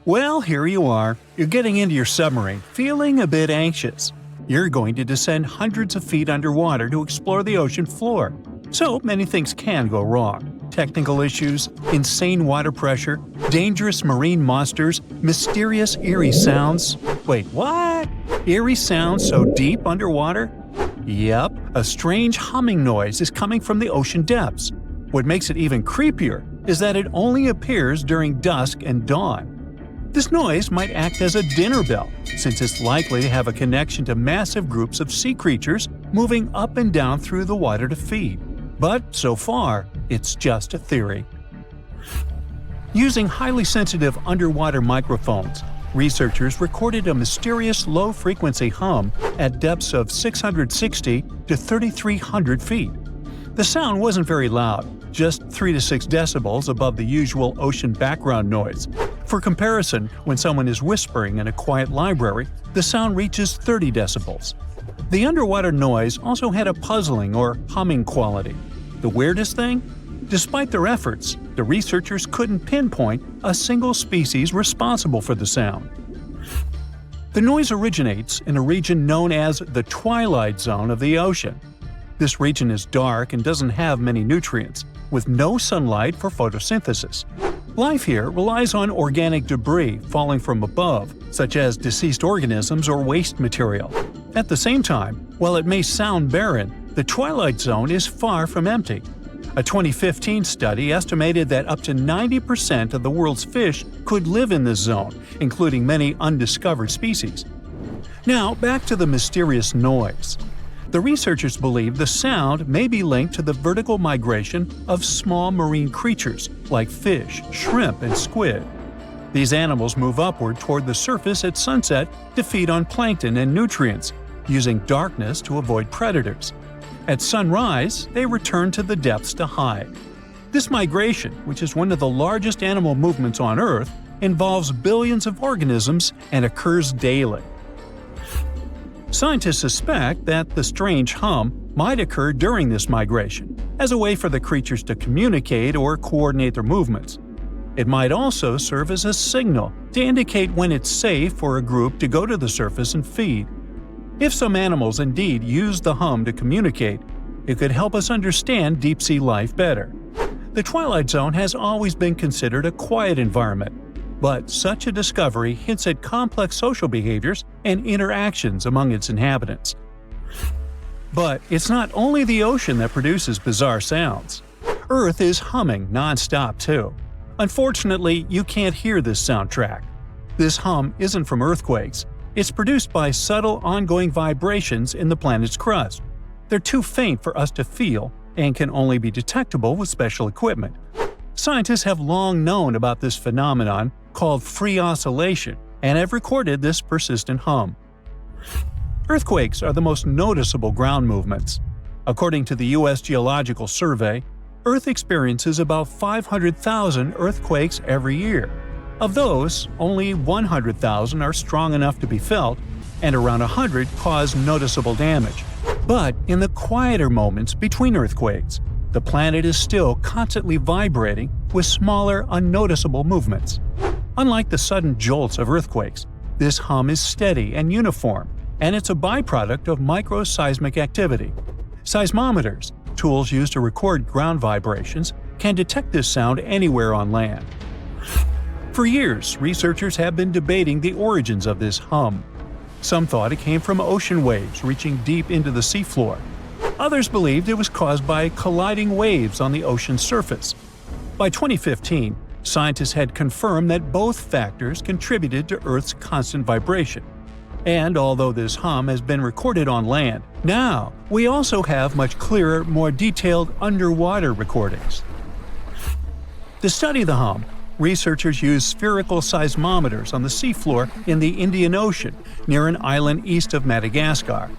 Well, here you are. You're getting into your submarine, feeling a bit anxious. You're going to descend hundreds of feet underwater to explore the ocean floor. So many things can go wrong. Technical issues, insane water pressure, dangerous marine monsters, mysterious eerie sounds. Wait, what? Eerie sounds so deep underwater? Yep, a strange humming noise is coming from the ocean depths. What makes it even creepier is that it only appears during dusk and dawn. This noise might act as a dinner bell, since it's likely to have a connection to massive groups of sea creatures moving up and down through the water to feed. But so far, it's just a theory. Using highly sensitive underwater microphones, researchers recorded a mysterious low-frequency hum at depths of 660 to 3,300 feet. The sound wasn't very loud, just 3 to 6 decibels above the usual ocean background noise. For comparison, when someone is whispering in a quiet library, the sound reaches 30 decibels. The underwater noise also had a puzzling or humming quality. The weirdest thing? Despite their efforts, the researchers couldn't pinpoint a single species responsible for the sound. The noise originates in a region known as the Twilight zone of the ocean. This region is dark and doesn't have many nutrients, with no sunlight for photosynthesis. Life here relies on organic debris falling from above, such as deceased organisms or waste material. At the same time, while it may sound barren, the Twilight Zone is far from empty. A 2015 study estimated that up to 90% of the world's fish could live in this zone, including many undiscovered species. Now, back to the mysterious noise. The researchers believe the sound may be linked to the vertical migration of small marine creatures like fish, shrimp, and squid. These animals move upward toward the surface at sunset to feed on plankton and nutrients, using darkness to avoid predators. At sunrise, they return to the depths to hide. This migration, which is one of the largest animal movements on Earth, involves billions of organisms and occurs daily. Scientists suspect that the strange hum might occur during this migration, as a way for the creatures to communicate or coordinate their movements. It might also serve as a signal to indicate when it's safe for a group to go to the surface and feed. If some animals indeed use the hum to communicate, it could help us understand deep-sea life better. The Twilight Zone has always been considered a quiet environment, but such a discovery hints at complex social behaviors and interactions among its inhabitants. But it's not only the ocean that produces bizarre sounds. Earth is humming non-stop too. Unfortunately, you can't hear this soundtrack. This hum isn't from earthquakes. It's produced by subtle ongoing vibrations in the planet's crust. They're too faint for us to feel and can only be detectable with special equipment. Scientists have long known about this phenomenon called free oscillation and have recorded this persistent hum. Earthquakes are the most noticeable ground movements. According to the U.S. Geological Survey, Earth experiences about 500,000 earthquakes every year. Of those, only 100,000 are strong enough to be felt, and around 100 cause noticeable damage. But in the quieter moments between earthquakes, the planet is still constantly vibrating with smaller, unnoticeable movements. Unlike the sudden jolts of earthquakes, this hum is steady and uniform, and it's a byproduct of microseismic activity. Seismometers, tools used to record ground vibrations, can detect this sound anywhere on land. For years, researchers have been debating the origins of this hum. Some thought it came from ocean waves reaching deep into the seafloor. Others believed it was caused by colliding waves on the ocean's surface. By 2015, scientists had confirmed that both factors contributed to Earth's constant vibration. And although this hum has been recorded on land, now we also have much clearer, more detailed underwater recordings. To study the hum, researchers used spherical seismometers on the seafloor in the Indian Ocean near an island east of Madagascar.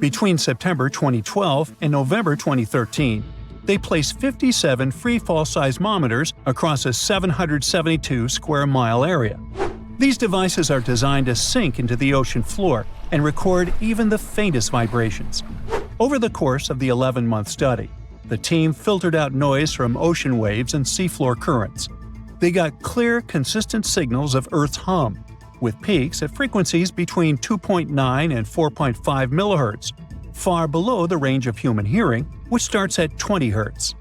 Between September 2012 and November 2013, they placed 57 freefall seismometers across a 772 square mile area. These devices are designed to sink into the ocean floor and record even the faintest vibrations. Over the course of the 11-month study, the team filtered out noise from ocean waves and seafloor currents. They got clear, consistent signals of Earth's hum, with peaks at frequencies between 2.9 and 4.5 MHz, far below the range of human hearing, which starts at 20 Hz.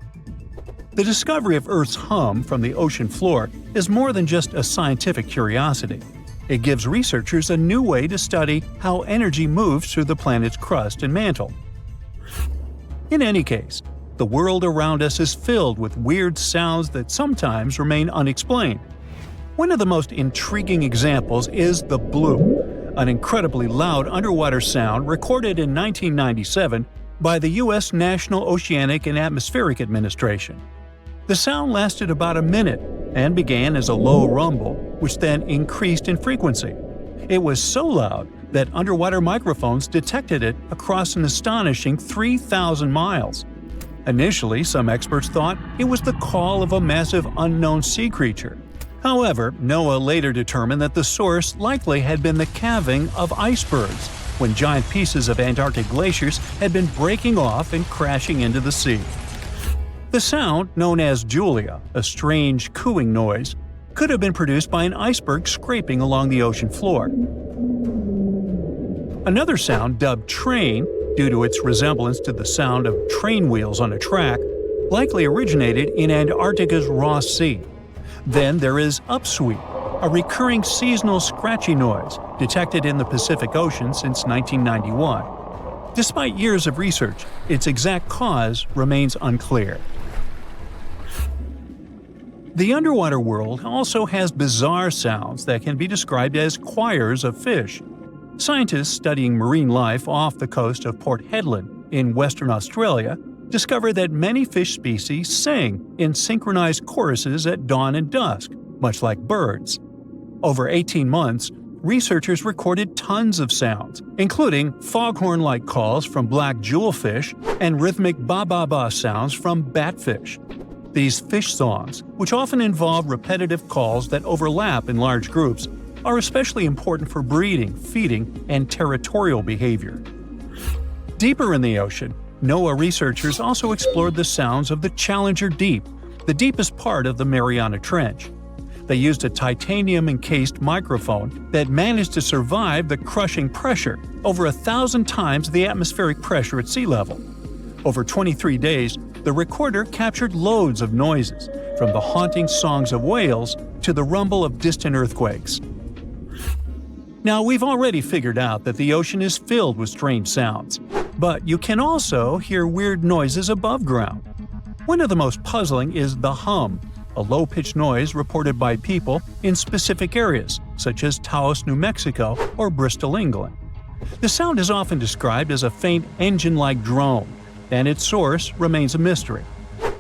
The discovery of Earth's hum from the ocean floor is more than just a scientific curiosity. It gives researchers a new way to study how energy moves through the planet's crust and mantle. In any case, the world around us is filled with weird sounds that sometimes remain unexplained. One of the most intriguing examples is the bloop, an incredibly loud underwater sound recorded in 1997 by the U.S. National Oceanic and Atmospheric Administration. The sound lasted about a minute and began as a low rumble, which then increased in frequency. It was so loud that underwater microphones detected it across an astonishing 3,000 miles. Initially, some experts thought it was the call of a massive unknown sea creature. However, NOAA later determined that the source likely had been the calving of icebergs, when giant pieces of Antarctic glaciers had been breaking off and crashing into the sea. The sound, known as Julia, a strange cooing noise, could have been produced by an iceberg scraping along the ocean floor. Another sound, dubbed train, due to its resemblance to the sound of train wheels on a track, likely originated in Antarctica's Ross Sea. Then there is upsweep, a recurring seasonal scratchy noise detected in the Pacific Ocean since 1991. Despite years of research, its exact cause remains unclear. The underwater world also has bizarre sounds that can be described as choirs of fish. Scientists studying marine life off the coast of Port Hedland in Western Australia discovered that many fish species sing in synchronized choruses at dawn and dusk, much like birds. Over 18 months, researchers recorded tons of sounds, including foghorn-like calls from black jewelfish and rhythmic ba-ba-ba sounds from batfish. These fish songs, which often involve repetitive calls that overlap in large groups, are especially important for breeding, feeding, and territorial behavior. Deeper in the ocean, NOAA researchers also explored the sounds of the Challenger Deep, the deepest part of the Mariana Trench. They used a titanium-encased microphone that managed to survive the crushing pressure, over 1,000 times the atmospheric pressure at sea level. Over 23 days, the recorder captured loads of noises, from the haunting songs of whales to the rumble of distant earthquakes. Now, we've already figured out that the ocean is filled with strange sounds, but you can also hear weird noises above ground. One of the most puzzling is the hum, a low-pitched noise reported by people in specific areas, such as Taos, New Mexico, or Bristol, England. The sound is often described as a faint engine-like drone, and its source remains a mystery.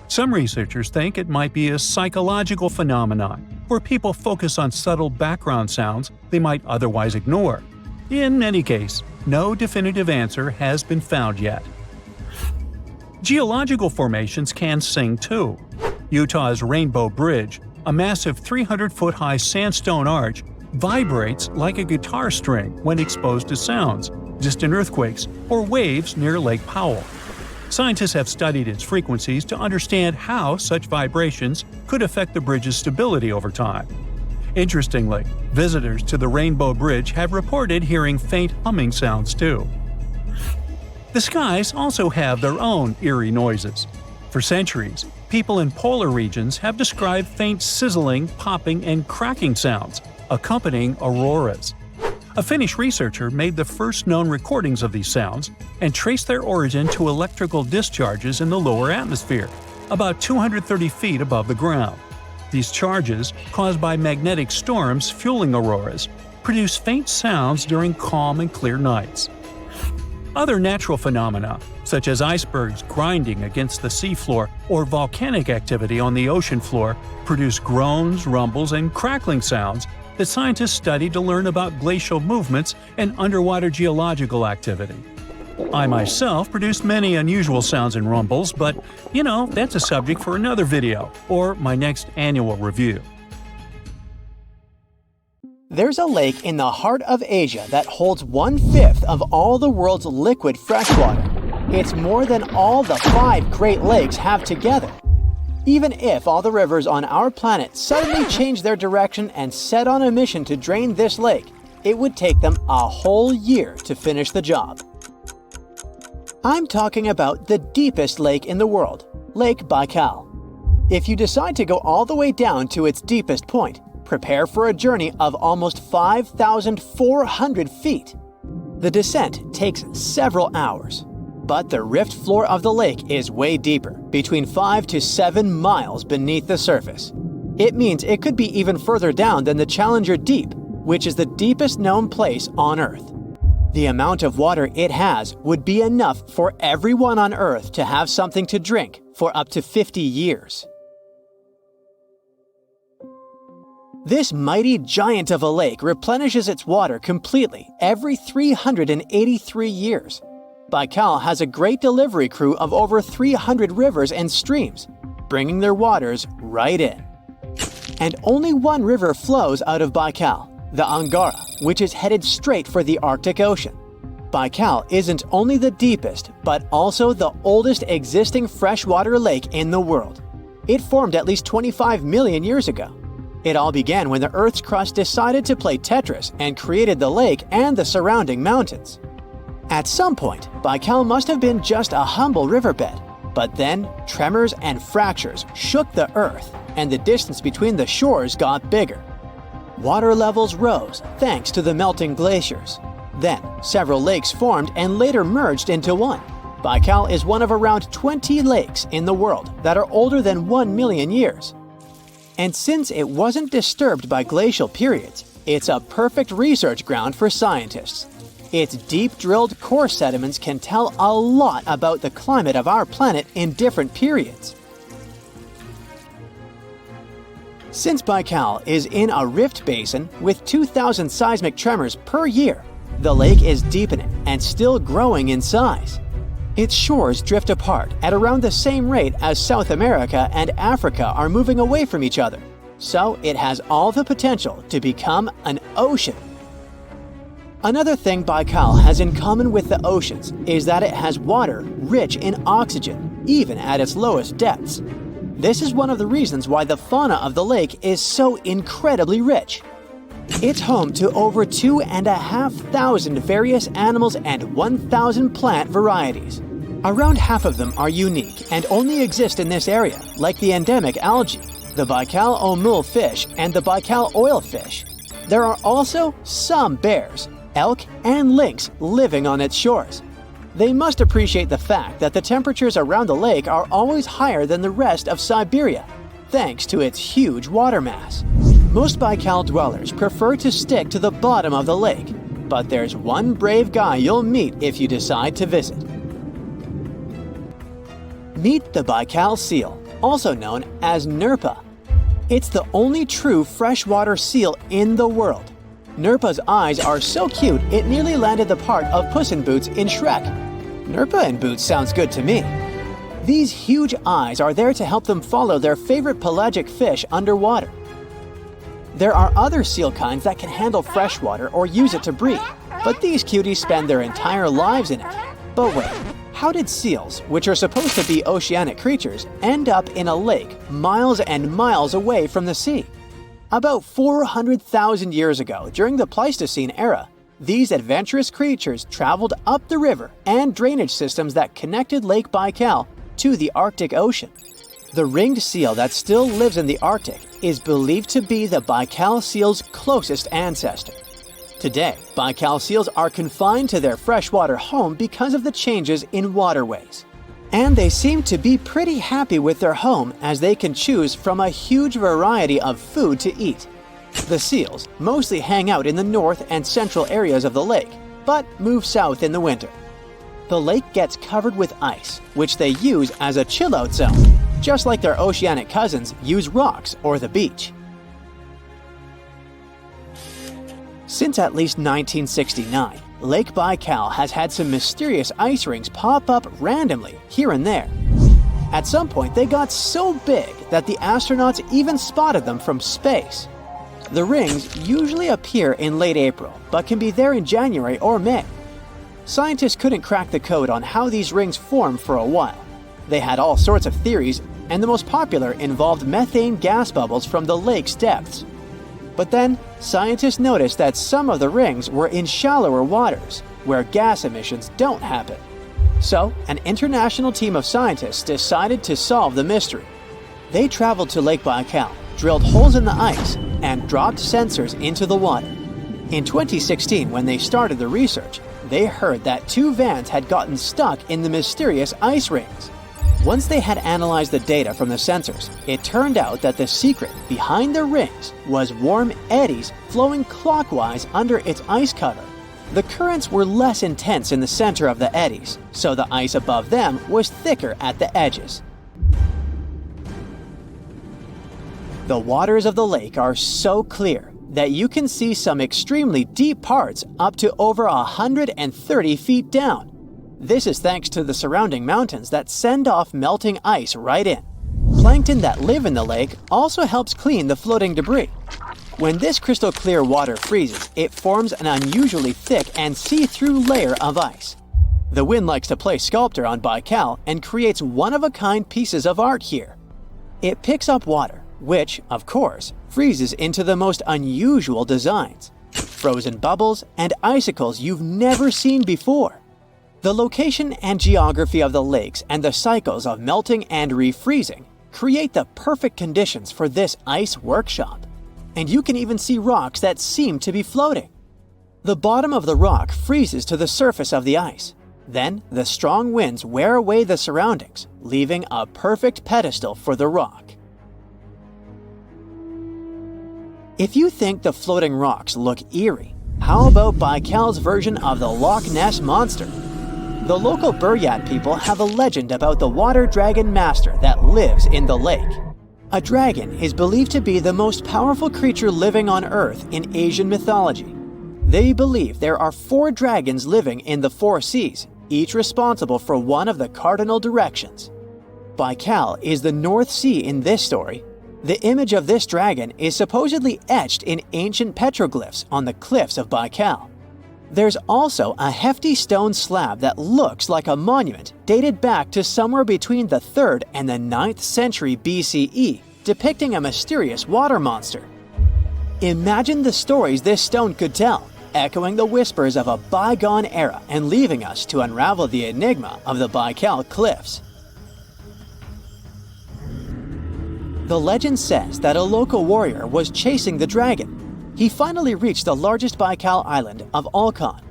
Some researchers think it might be a psychological phenomenon, where people focus on subtle background sounds they might otherwise ignore. In any case, no definitive answer has been found yet. Geological formations can sing too. Utah's Rainbow Bridge, a massive 300-foot-high sandstone arch, vibrates like a guitar string when exposed to sounds, distant earthquakes, or waves near Lake Powell. Scientists have studied its frequencies to understand how such vibrations could affect the bridge's stability over time. Interestingly, visitors to the Rainbow Bridge have reported hearing faint humming sounds too. The skies also have their own eerie noises. For centuries, people in polar regions have described faint sizzling, popping, and cracking sounds, accompanying auroras. A Finnish researcher made the first known recordings of these sounds and traced their origin to electrical discharges in the lower atmosphere, about 230 feet above the ground. These charges, caused by magnetic storms fueling auroras, produce faint sounds during calm and clear nights. Other natural phenomena, such as icebergs grinding against the seafloor or volcanic activity on the ocean floor, produce groans, rumbles, and crackling sounds that scientists study to learn about glacial movements and underwater geological activity. I myself produced many unusual sounds and rumbles, but, that's a subject for another video, or my next annual review. There's a lake in the heart of Asia that holds 1/5 of all the world's liquid freshwater. It's more than all the 5 Great Lakes have together. Even if all the rivers on our planet suddenly changed their direction and set on a mission to drain this lake, it would take them a whole year to finish the job. I'm talking about the deepest lake in the world, Lake Baikal. If you decide to go all the way down to its deepest point, prepare for a journey of almost 5,400 feet. The descent takes several hours, but the rift floor of the lake is way deeper, between 5 to 7 miles beneath the surface. It means it could be even further down than the Challenger Deep, which is the deepest known place on Earth. The amount of water it has would be enough for everyone on Earth to have something to drink for up to 50 years. This mighty giant of a lake replenishes its water completely every 383 years. Baikal has a great delivery crew of over 300 rivers and streams, bringing their waters right in. And only one river flows out of Baikal, the Angara, which is headed straight for the Arctic Ocean. Baikal isn't only the deepest, but also the oldest existing freshwater lake in the world. It formed at least 25 million years ago. It all began when the Earth's crust decided to play Tetris and created the lake and the surrounding mountains. At some point, Baikal must have been just a humble riverbed, but then tremors and fractures shook the Earth, and the distance between the shores got bigger. Water levels rose thanks to the melting glaciers. Then, several lakes formed and later merged into one. Baikal is one of around 20 lakes in the world that are older than 1 million years. And since it wasn't disturbed by glacial periods, it's a perfect research ground for scientists. Its deep-drilled core sediments can tell a lot about the climate of our planet in different periods. Since Baikal is in a rift basin with 2,000 seismic tremors per year, the lake is deepening and still growing in size. Its shores drift apart at around the same rate as South America and Africa are moving away from each other, so it has all the potential to become an ocean. Another thing Baikal has in common with the oceans is that it has water rich in oxygen, even at its lowest depths. This is one of the reasons why the fauna of the lake is so incredibly rich. It's home to over 2,500 various animals and 1,000 plant varieties. Around half of them are unique and only exist in this area, like the endemic algae, the Baikal omul fish, and the Baikal oilfish. There are also some bears, elk, and lynx living on its shores. They must appreciate the fact that the temperatures around the lake are always higher than the rest of Siberia, thanks to its huge water mass. Most Baikal dwellers prefer to stick to the bottom of the lake, but there's one brave guy you'll meet if you decide to visit. Meet the Baikal seal, also known as Nerpa. It's the only true freshwater seal in the world. Nerpa's eyes are so cute it nearly landed the part of Puss in Boots in Shrek. Nerpa in Boots sounds good to me. These huge eyes are there to help them follow their favorite pelagic fish underwater. There are other seal kinds that can handle freshwater or use it to breathe, but these cuties spend their entire lives in it. But wait, how did seals, which are supposed to be oceanic creatures, end up in a lake miles and miles away from the sea? About 400,000 years ago, during the Pleistocene era, these adventurous creatures traveled up the river and drainage systems that connected Lake Baikal to the Arctic Ocean. The ringed seal that still lives in the Arctic is believed to be the Baikal seal's closest ancestor. Today, Baikal seals are confined to their freshwater home because of the changes in waterways. And they seem to be pretty happy with their home as they can choose from a huge variety of food to eat. The seals mostly hang out in the north and central areas of the lake, but move south in the winter. The lake gets covered with ice, which they use as a chill-out zone, just like their oceanic cousins use rocks or the beach. Since at least 1969, Lake Baikal has had some mysterious ice rings pop up randomly here and there. At some point, they got so big that the astronauts even spotted them from space. The rings usually appear in late April, but can be there in January or May. Scientists couldn't crack the code on how these rings form for a while. They had all sorts of theories, and the most popular involved methane gas bubbles from the lake's depths. But then, scientists noticed that some of the rings were in shallower waters, where gas emissions don't happen. So, an international team of scientists decided to solve the mystery. They traveled to Lake Baikal, drilled holes in the ice, and dropped sensors into the water. In 2016, when they started the research, they heard that 2 vans had gotten stuck in the mysterious ice rings. Once they had analyzed the data from the sensors, it turned out that the secret behind the rings was warm eddies flowing clockwise under its ice cover. The currents were less intense in the center of the eddies, so the ice above them was thicker at the edges. The waters of the lake are so clear that you can see some extremely deep parts up to over 130 feet down. This is thanks to the surrounding mountains that send off melting ice right in. Plankton that live in the lake also helps clean the floating debris. When this crystal clear water freezes, it forms an unusually thick and see-through layer of ice. The wind likes to play sculptor on Baikal and creates one-of-a-kind pieces of art here. It picks up water, which, of course, freezes into the most unusual designs. Frozen bubbles and icicles you've never seen before. The location and geography of the lakes and the cycles of melting and refreezing create the perfect conditions for this ice workshop. And you can even see rocks that seem to be floating. The bottom of the rock freezes to the surface of the ice. Then, the strong winds wear away the surroundings, leaving a perfect pedestal for the rock. If you think the floating rocks look eerie, how about Baikal's version of the Loch Ness Monster? The local Buryat people have a legend about the water dragon master that lives in the lake. A dragon is believed to be the most powerful creature living on Earth in Asian mythology. They believe there are 4 dragons living in the 4 seas, each responsible for one of the cardinal directions. Baikal is the North Sea in this story. The image of this dragon is supposedly etched in ancient petroglyphs on the cliffs of Baikal. There's also a hefty stone slab that looks like a monument dated back to somewhere between the 3rd and the 9th century BCE, depicting a mysterious water monster. Imagine the stories this stone could tell, echoing the whispers of a bygone era and leaving us to unravel the enigma of the Baikal cliffs. The legend says that a local warrior was chasing the dragon. He finally reached the largest Baikal island of Alkan.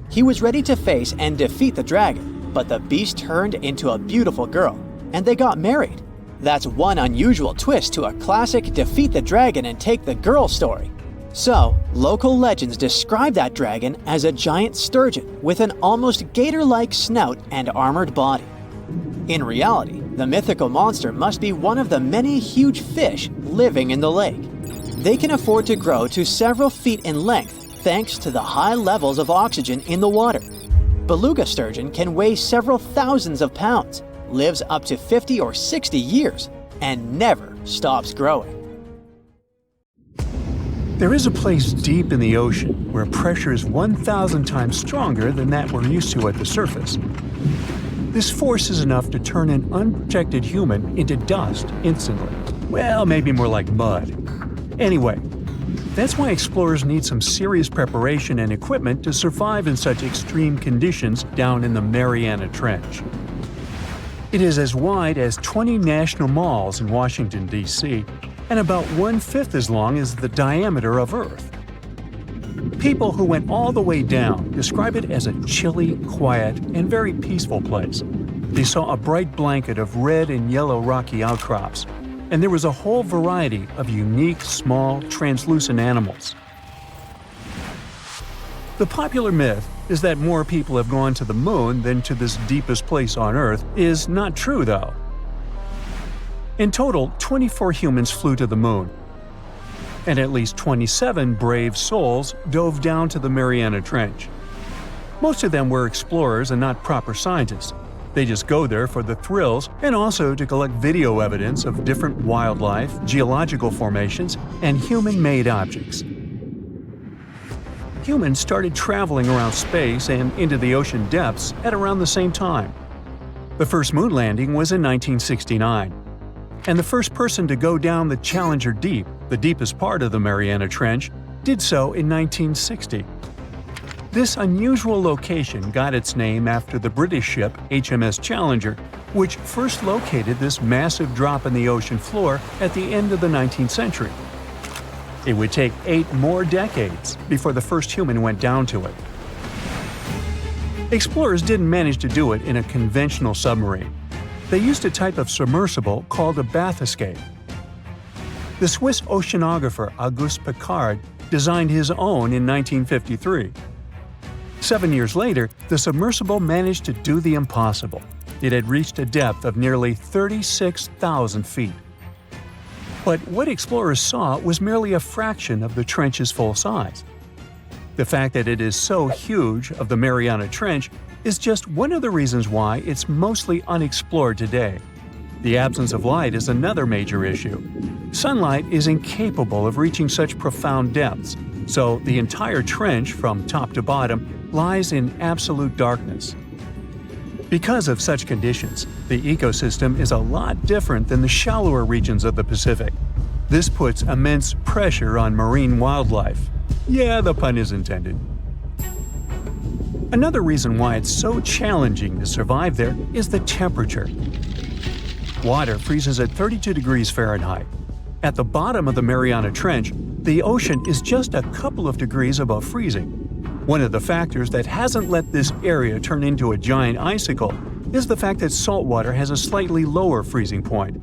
He was ready to face and defeat the dragon, but the beast turned into a beautiful girl, and they got married. That's one unusual twist to a classic defeat the dragon and take the girl story. So, local legends describe that dragon as a giant sturgeon with an almost gator-like snout and armored body. In reality, the mythical monster must be one of the many huge fish living in the lake. They can afford to grow to several feet in length thanks to the high levels of oxygen in the water. Beluga sturgeon can weigh several thousands of pounds, lives up to 50 or 60 years, and never stops growing. There is a place deep in the ocean where pressure is 1,000 times stronger than that we're used to at the surface. This force is enough to turn an unprotected human into dust instantly. Well, maybe more like mud. Anyway, that's why explorers need some serious preparation and equipment to survive in such extreme conditions down in the Mariana Trench. It is as wide as 20 national malls in Washington, D.C., and about 1/5 as long as the diameter of Earth. People who went all the way down describe it as a chilly, quiet, and very peaceful place. They saw a bright blanket of red and yellow rocky outcrops, and there was a whole variety of unique, small, translucent animals. The popular myth is that more people have gone to the moon than to this deepest place on Earth is not true, though. In total, 24 humans flew to the moon, and at least 27 brave souls dove down to the Mariana Trench. Most of them were explorers and not proper scientists. They just go there for the thrills and also to collect video evidence of different wildlife, geological formations, and human-made objects. Humans started traveling around space and into the ocean depths at around the same time. The first moon landing was in 1969. and the first person to go down the Challenger Deep, the deepest part of the Mariana Trench, did so in 1960. This unusual location got its name after the British ship HMS Challenger, which first located this massive drop in the ocean floor at the end of the 19th century. It would take 8 more decades before the first human went down to it. Explorers didn't manage to do it in a conventional submarine. They used a type of submersible called a bathyscaphe. The Swiss oceanographer Auguste Piccard designed his own in 1953. 7 years later, the submersible managed to do the impossible. It had reached a depth of nearly 36,000 feet. But what explorers saw was merely a fraction of the trench's full size. The fact that it is so huge of the Mariana Trench is just one of the reasons why it's mostly unexplored today. The absence of light is another major issue. Sunlight is incapable of reaching such profound depths, so the entire trench, from top to bottom, lies in absolute darkness. Because of such conditions, the ecosystem is a lot different than the shallower regions of the Pacific. This puts immense pressure on marine wildlife. Yeah, the pun is intended. Another reason why it's so challenging to survive there is the temperature. Water freezes at 32 degrees Fahrenheit. At the bottom of the Mariana Trench, the ocean is just a couple of degrees above freezing. One of the factors that hasn't let this area turn into a giant icicle is the fact that salt water has a slightly lower freezing point.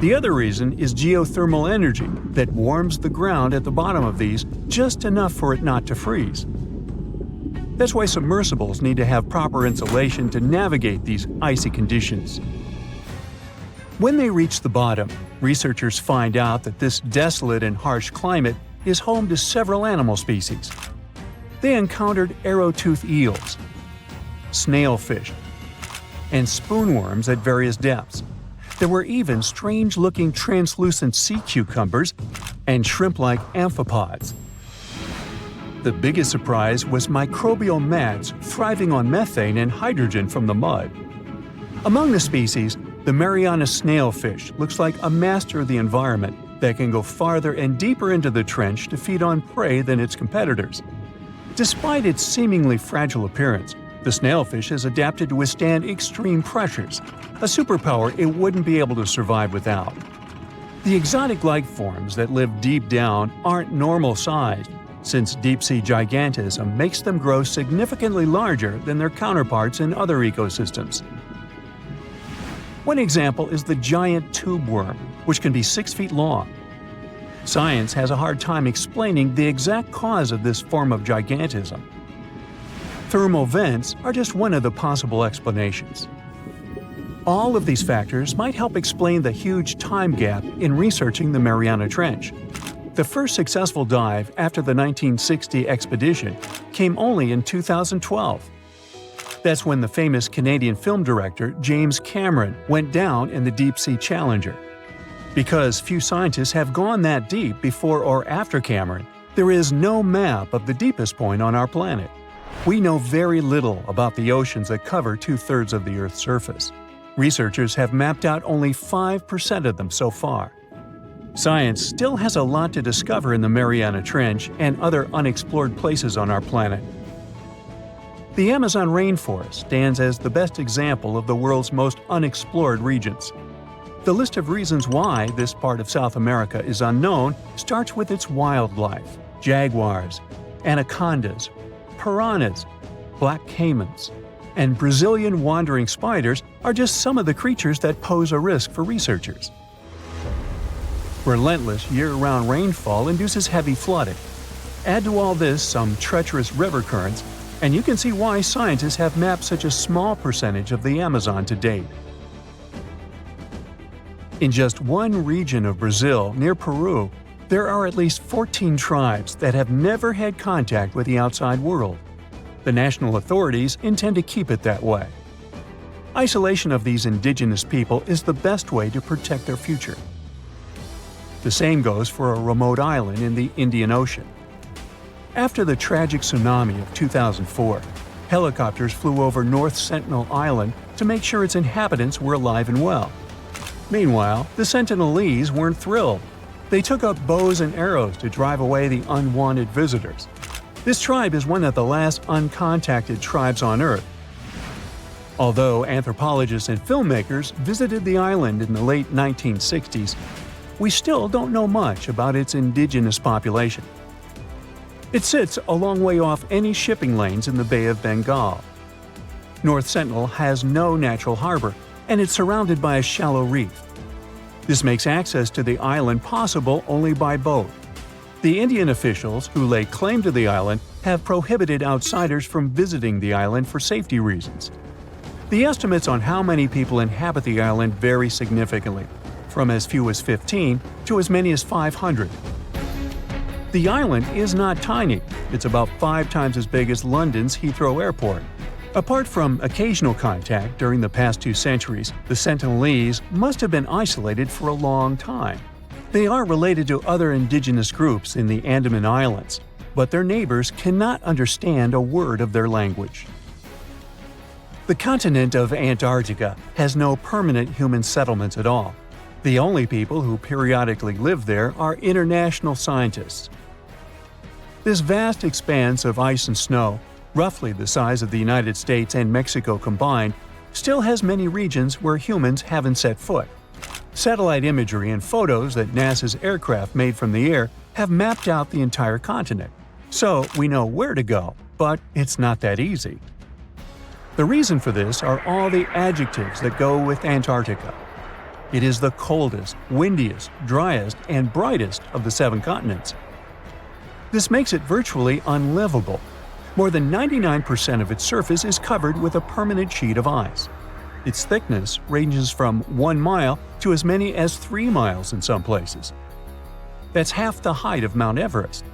The other reason is geothermal energy that warms the ground at the bottom of these just enough for it not to freeze. That's why submersibles need to have proper insulation to navigate these icy conditions. When they reach the bottom, researchers find out that this desolate and harsh climate is home to several animal species. They encountered arrow-toothed eels, snailfish, and spoonworms at various depths. There were even strange-looking translucent sea cucumbers and shrimp-like amphipods. The biggest surprise was microbial mats thriving on methane and hydrogen from the mud. Among the species, the Mariana snailfish looks like a master of the environment that can go farther and deeper into the trench to feed on prey than its competitors. Despite its seemingly fragile appearance, the snailfish has adapted to withstand extreme pressures, a superpower it wouldn't be able to survive without. The exotic life forms that live deep down aren't normal-sized, since deep-sea gigantism makes them grow significantly larger than their counterparts in other ecosystems. One example is the giant tube worm, which can be 6 feet long. Science has a hard time explaining the exact cause of this form of gigantism. Thermal vents are just one of the possible explanations. All of these factors might help explain the huge time gap in researching the Mariana Trench. The first successful dive after the 1960 expedition came only in 2012. That's when the famous Canadian film director James Cameron went down in the deep-sea Challenger. Because few scientists have gone that deep before or after Cameron, there is no map of the deepest point on our planet. We know very little about the oceans that cover 2/3 of the Earth's surface. Researchers have mapped out only 5% of them so far. Science still has a lot to discover in the Mariana Trench and other unexplored places on our planet. The Amazon rainforest stands as the best example of the world's most unexplored regions. The list of reasons why this part of South America is unknown starts with its wildlife: jaguars, anacondas, piranhas, black caimans, and Brazilian wandering spiders are just some of the creatures that pose a risk for researchers. Relentless year-round rainfall induces heavy flooding. Add to all this some treacherous river currents, and you can see why scientists have mapped such a small percentage of the Amazon to date. In just one region of Brazil, near Peru, there are at least 14 tribes that have never had contact with the outside world. The national authorities intend to keep it that way. Isolation of these indigenous people is the best way to protect their future. The same goes for a remote island in the Indian Ocean. After the tragic tsunami of 2004, helicopters flew over North Sentinel Island to make sure its inhabitants were alive and well. Meanwhile, the Sentinelese weren't thrilled. They took up bows and arrows to drive away the unwanted visitors. This tribe is one of the last uncontacted tribes on Earth. Although anthropologists and filmmakers visited the island in the late 1960s, we still don't know much about its indigenous population. It sits a long way off any shipping lanes in the Bay of Bengal. North Sentinel has no natural harbor, and it's surrounded by a shallow reef. This makes access to the island possible only by boat. The Indian officials who lay claim to the island have prohibited outsiders from visiting the island for safety reasons. The estimates on how many people inhabit the island vary significantly, from as few as 15 to as many as 500. The island is not tiny. It's about 5 times as big as London's Heathrow Airport. Apart from occasional contact during the past 2 centuries, the Sentinelese must have been isolated for a long time. They are related to other indigenous groups in the Andaman Islands, but their neighbors cannot understand a word of their language. The continent of Antarctica has no permanent human settlements at all. The only people who periodically live there are international scientists. This vast expanse of ice and snow, roughly the size of the United States and Mexico combined, still has many regions where humans haven't set foot. Satellite imagery and photos that NASA's aircraft made from the air have mapped out the entire continent. So we know where to go, but it's not that easy. The reason for this are all the adjectives that go with Antarctica. It is the coldest, windiest, driest, and brightest of the 7 continents. This makes it virtually unlivable. More than 99% of its surface is covered with a permanent sheet of ice. Its thickness ranges from 1 mile to as many as 3 miles in some places. That's half the height of Mount Everest.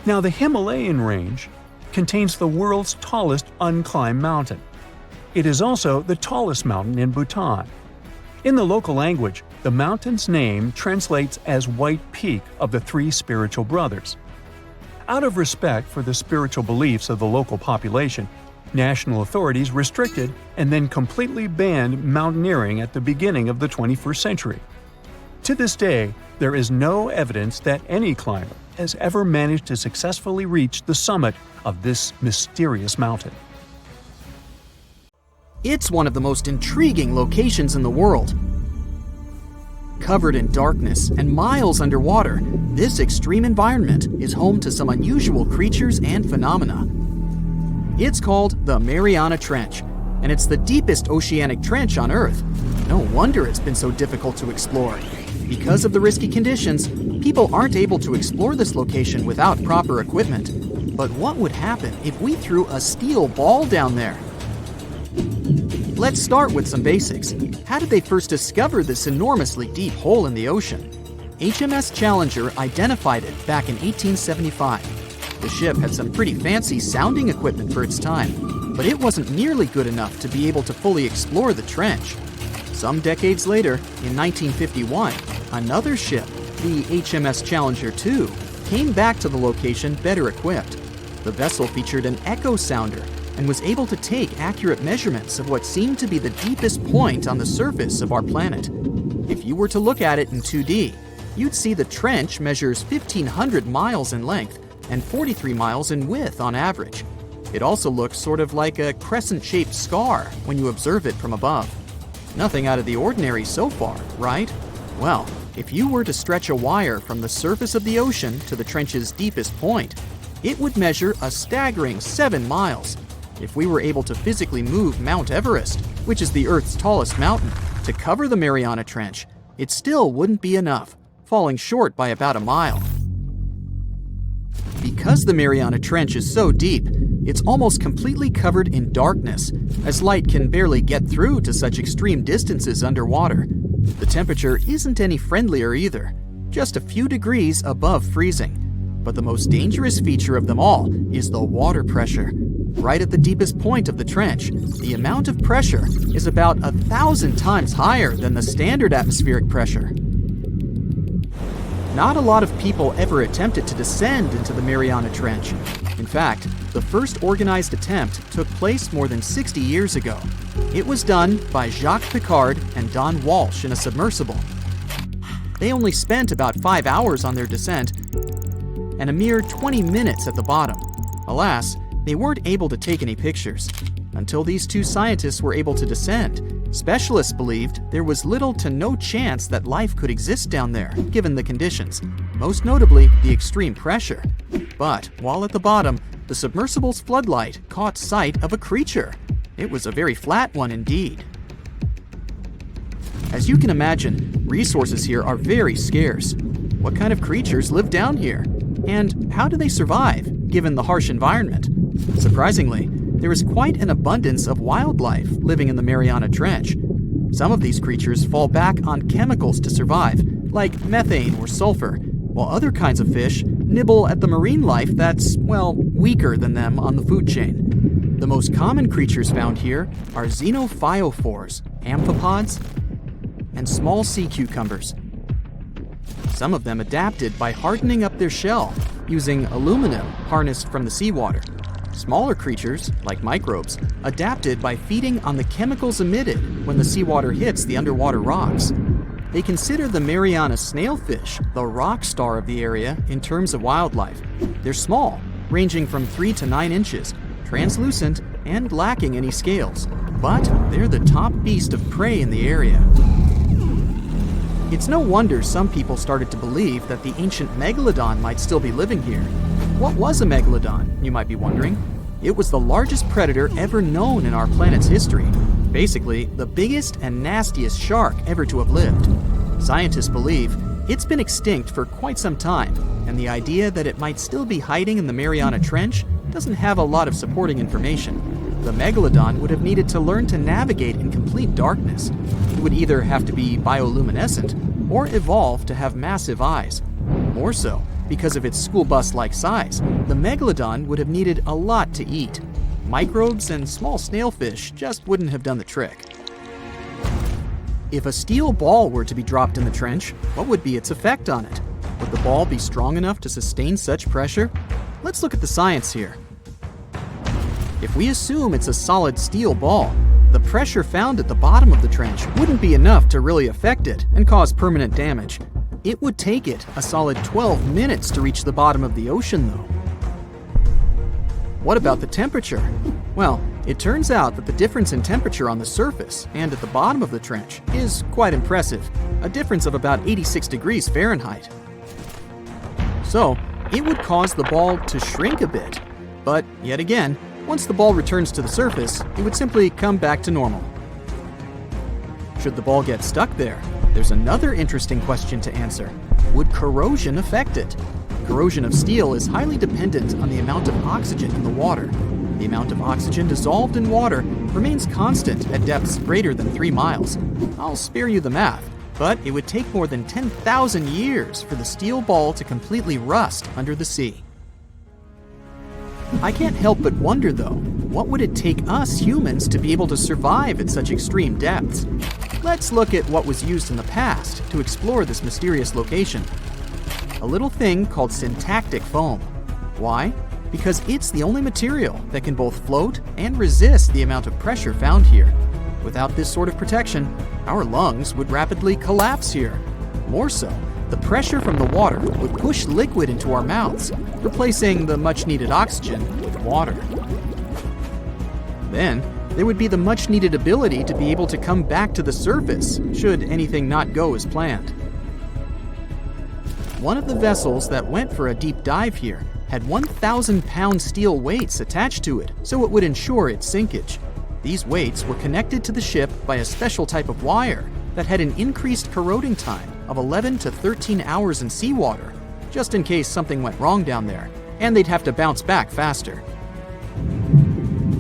Now, the Himalayan range contains the world's tallest unclimbed mountain. It is also the tallest mountain in Bhutan. In the local language, the mountain's name translates as White Peak of the 3 spiritual brothers. Out of respect for the spiritual beliefs of the local population, national authorities restricted and then completely banned mountaineering at the beginning of the 21st century. To this day, there is no evidence that any climber has ever managed to successfully reach the summit of this mysterious mountain. It's one of the most intriguing locations in the world. Covered in darkness and miles underwater, this extreme environment is home to some unusual creatures and phenomena. It's called the Mariana Trench, and it's the deepest oceanic trench on Earth. No wonder it's been so difficult to explore. Because of the risky conditions, people aren't able to explore this location without proper equipment. But what would happen if we threw a steel ball down there? Let's start with some basics. How did they first discover this enormously deep hole in the ocean? HMS Challenger identified it back in 1875. The ship had some pretty fancy sounding equipment for its time, but it wasn't nearly good enough to be able to fully explore the trench. Some decades later, in 1951, another ship, the HMS Challenger II, came back to the location better equipped. The vessel featured an echo sounder and was able to take accurate measurements of what seemed to be the deepest point on the surface of our planet. If you were to look at it in 2D, you'd see the trench measures 1,500 miles in length and 43 miles in width on average. It also looks sort of like a crescent-shaped scar when you observe it from above. Nothing out of the ordinary so far, right? Well, if you were to stretch a wire from the surface of the ocean to the trench's deepest point, it would measure a staggering 7 miles. If we were able to physically move Mount Everest, which is the Earth's tallest mountain, to cover the Mariana Trench, it still wouldn't be enough, falling short by about a mile. Because the Mariana Trench is so deep, it's almost completely covered in darkness, as light can barely get through to such extreme distances underwater. The temperature isn't any friendlier either, just a few degrees above freezing. But the most dangerous feature of them all is the water pressure. Right at the deepest point of the trench, the amount of pressure is about 1,000 times higher than the standard atmospheric pressure. Not a lot of people ever attempted to descend into the Mariana Trench. In fact, the first organized attempt took place more than 60 years ago. It was done by Jacques Piccard and Don Walsh in a submersible. They only spent about 5 hours on their descent and a mere 20 minutes at the bottom. Alas, they weren't able to take any pictures. Until these two scientists were able to descend, specialists believed there was little to no chance that life could exist down there, given the conditions, most notably the extreme pressure. But while at the bottom, the submersible's floodlight caught sight of a creature. It was a very flat one indeed. As you can imagine, resources here are very scarce. What kind of creatures live down here? And how do they survive, given the harsh environment? Surprisingly, there is quite an abundance of wildlife living in the Mariana Trench. Some of these creatures fall back on chemicals to survive, like methane or sulfur, while other kinds of fish nibble at the marine life that's, well, weaker than them on the food chain. The most common creatures found here are xenophyophores, amphipods, and small sea cucumbers. Some of them adapted by hardening up their shell using aluminum harnessed from the seawater. Smaller creatures, like microbes, adapted by feeding on the chemicals emitted when the seawater hits the underwater rocks. They consider the Mariana snailfish the rock star of the area in terms of wildlife. They're small, ranging from 3 to 9 inches, translucent, and lacking any scales. But they're the top beast of prey in the area. It's no wonder some people started to believe that the ancient megalodon might still be living here. What was a megalodon, you might be wondering? It was the largest predator ever known in our planet's history. Basically, the biggest and nastiest shark ever to have lived. Scientists believe it's been extinct for quite some time, and the idea that it might still be hiding in the Mariana Trench doesn't have a lot of supporting information. The megalodon would have needed to learn to navigate in complete darkness. It would either have to be bioluminescent or evolve to have massive eyes. More so, because of its school bus-like size, the megalodon would have needed a lot to eat. Microbes and small snailfish just wouldn't have done the trick. If a steel ball were to be dropped in the trench, what would be its effect on it? Would the ball be strong enough to sustain such pressure? Let's look at the science here. If we assume it's a solid steel ball, the pressure found at the bottom of the trench wouldn't be enough to really affect it and cause permanent damage. It would take it a solid 12 minutes to reach the bottom of the ocean, though. What about the temperature? Well, it turns out that the difference in temperature on the surface and at the bottom of the trench is quite impressive, a difference of about 86 degrees Fahrenheit. So, it would cause the ball to shrink a bit, but yet again, once the ball returns to the surface, it would simply come back to normal. Should the ball get stuck there, there's another interesting question to answer. Would corrosion affect it? Corrosion of steel is highly dependent on the amount of oxygen in the water. The amount of oxygen dissolved in water remains constant at depths greater than 3 miles. I'll spare you the math, but it would take more than 10,000 years for the steel ball to completely rust under the sea. I can't help but wonder, though, what would it take us humans to be able to survive at such extreme depths? Let's look at what was used in the past to explore this mysterious location. A little thing called syntactic foam. Why? Because it's the only material that can both float and resist the amount of pressure found here. Without this sort of protection, our lungs would rapidly collapse here. More so, the pressure from the water would push liquid into our mouths, replacing the much-needed oxygen with water. Then, there would be the much-needed ability to be able to come back to the surface, should anything not go as planned. One of the vessels that went for a deep dive here had 1,000-pound steel weights attached to it, so it would ensure its sinkage. These weights were connected to the ship by a special type of wire that had an increased corroding time of 11 to 13 hours in seawater, just in case something went wrong down there, and they'd have to bounce back faster.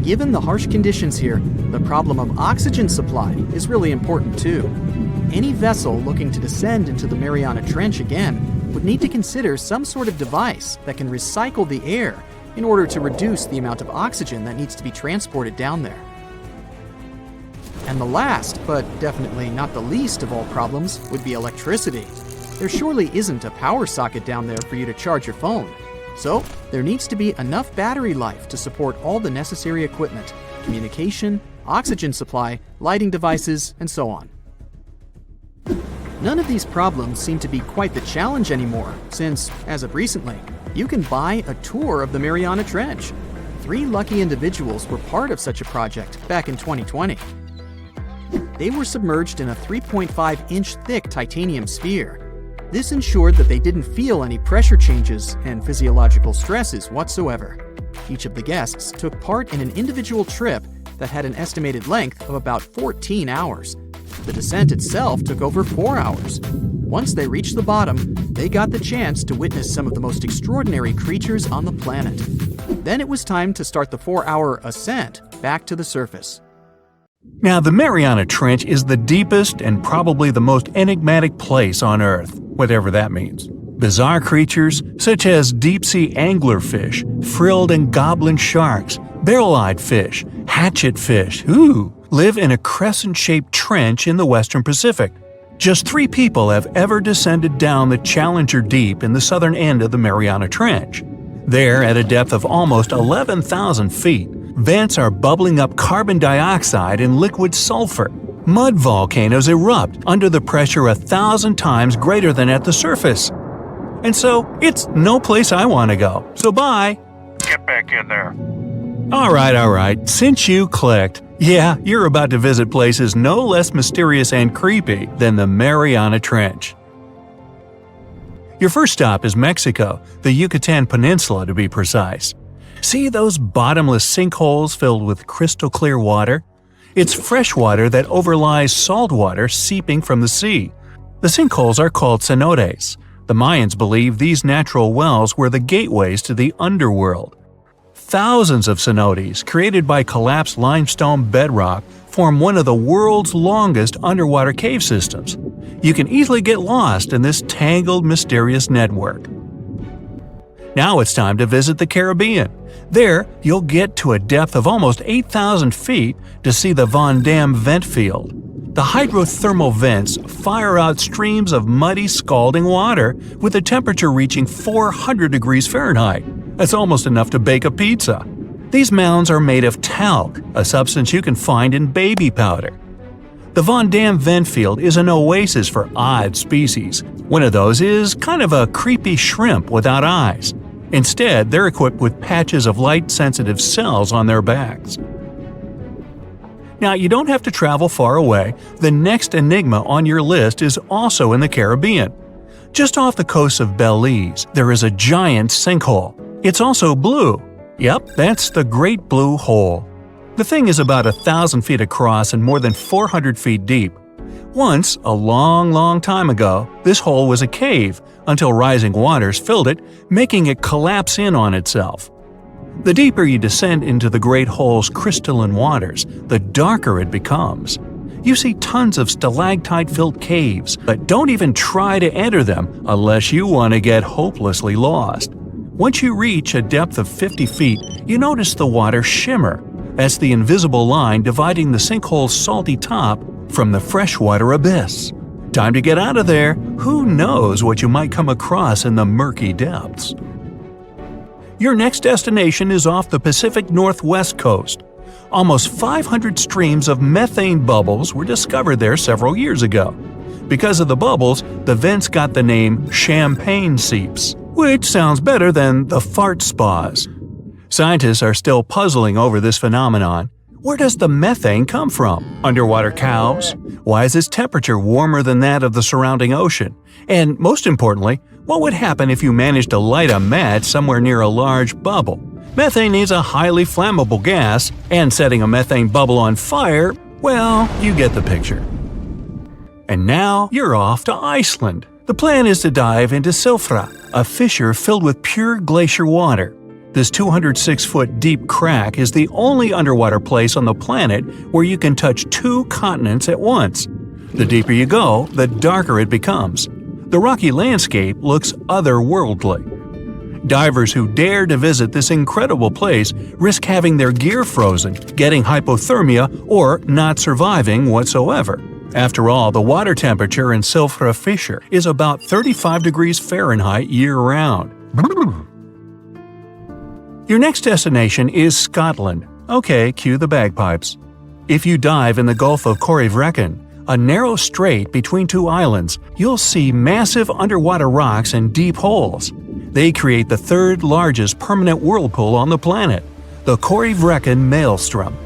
Given the harsh conditions here, the problem of oxygen supply is really important too. Any vessel looking to descend into the Mariana Trench again would need to consider some sort of device that can recycle the air in order to reduce the amount of oxygen that needs to be transported down there. And the last, but definitely not the least of all problems, would be electricity. There surely isn't a power socket down there for you to charge your phone. So, there needs to be enough battery life to support all the necessary equipment, communication, oxygen supply, lighting devices, and so on. None of these problems seem to be quite the challenge anymore, since, as of recently, you can buy a tour of the Mariana Trench. 3 lucky individuals were part of such a project back in 2020. They were submerged in a 3.5-inch thick titanium sphere. This ensured that they didn't feel any pressure changes and physiological stresses whatsoever. Each of the guests took part in an individual trip that had an estimated length of about 14 hours. The descent itself took over 4 hours. Once they reached the bottom, they got the chance to witness some of the most extraordinary creatures on the planet. Then it was time to start the 4-hour ascent back to the surface. Now, the Mariana Trench is the deepest and probably the most enigmatic place on Earth, whatever that means. Bizarre creatures, such as deep-sea anglerfish, frilled and goblin sharks, barrel-eyed fish, hatchet fish, live in a crescent-shaped trench in the Western Pacific. Just 3 people have ever descended down the Challenger Deep in the southern end of the Mariana Trench. There, at a depth of almost 11,000 feet, vents are bubbling up carbon dioxide and liquid sulfur. Mud volcanoes erupt under the pressure 1,000 times greater than at the surface. And so, it's no place I want to go. So bye! Get back in there. Alright, since you clicked, yeah, you're about to visit places no less mysterious and creepy than the Mariana Trench. Your first stop is Mexico, the Yucatan Peninsula to be precise. See those bottomless sinkholes filled with crystal clear water? It's fresh water that overlies salt water seeping from the sea. The sinkholes are called cenotes. The Mayans believe these natural wells were the gateways to the underworld. Thousands of cenotes, created by collapsed limestone bedrock, form one of the world's longest underwater cave systems. You can easily get lost in this tangled, mysterious network. Now it's time to visit the Caribbean. There, you'll get to a depth of almost 8,000 feet to see the Van Dam vent field. The hydrothermal vents fire out streams of muddy, scalding water with a temperature reaching 400 degrees Fahrenheit. That's almost enough to bake a pizza. These mounds are made of talc, a substance you can find in baby powder. The Van Dam vent field is an oasis for odd species. One of those is kind of a creepy shrimp without eyes. Instead, they're equipped with patches of light-sensitive cells on their backs. Now, you don't have to travel far away. The next enigma on your list is also in the Caribbean. Just off the coast of Belize, there is a giant sinkhole. It's also blue. Yep, that's the Great Blue Hole. The thing is about 1,000 feet across and more than 400 feet deep. Once, a long time ago, this hole was a cave until rising waters filled it, making it collapse in on itself. The deeper you descend into the Great Hole's crystalline waters, the darker it becomes. You see tons of stalactite-filled caves, but don't even try to enter them unless you want to get hopelessly lost. Once you reach a depth of 50 feet, you notice the water shimmer. That's the invisible line dividing the sinkhole's salty top from the freshwater abyss. Time to get out of there. Who knows what you might come across in the murky depths? Your next destination is off the Pacific Northwest coast. Almost 500 streams of methane bubbles were discovered there several years ago. Because of the bubbles, the vents got the name champagne seeps, which sounds better than the fart spas. Scientists are still puzzling over this phenomenon. Where does the methane come from? Underwater cows? Why is its temperature warmer than that of the surrounding ocean? And most importantly, what would happen if you managed to light a match somewhere near a large bubble? Methane is a highly flammable gas, and setting a methane bubble on fire, well, you get the picture. And now you're off to Iceland. The plan is to dive into Silfra, a fissure filled with pure glacier water. This 206-foot deep crack is the only underwater place on the planet where you can touch 2 continents at once. The deeper you go, the darker it becomes. The rocky landscape looks otherworldly. Divers who dare to visit this incredible place risk having their gear frozen, getting hypothermia, or not surviving whatsoever. After all, the water temperature in Silfra Fissure is about 35 degrees Fahrenheit year-round. Your next destination is Scotland. Okay, cue the bagpipes. If you dive in the Gulf of Korevrekan, a narrow strait between two islands, you'll see massive underwater rocks and deep holes. They create the third largest permanent whirlpool on the planet, the Korevrekan Maelstrom.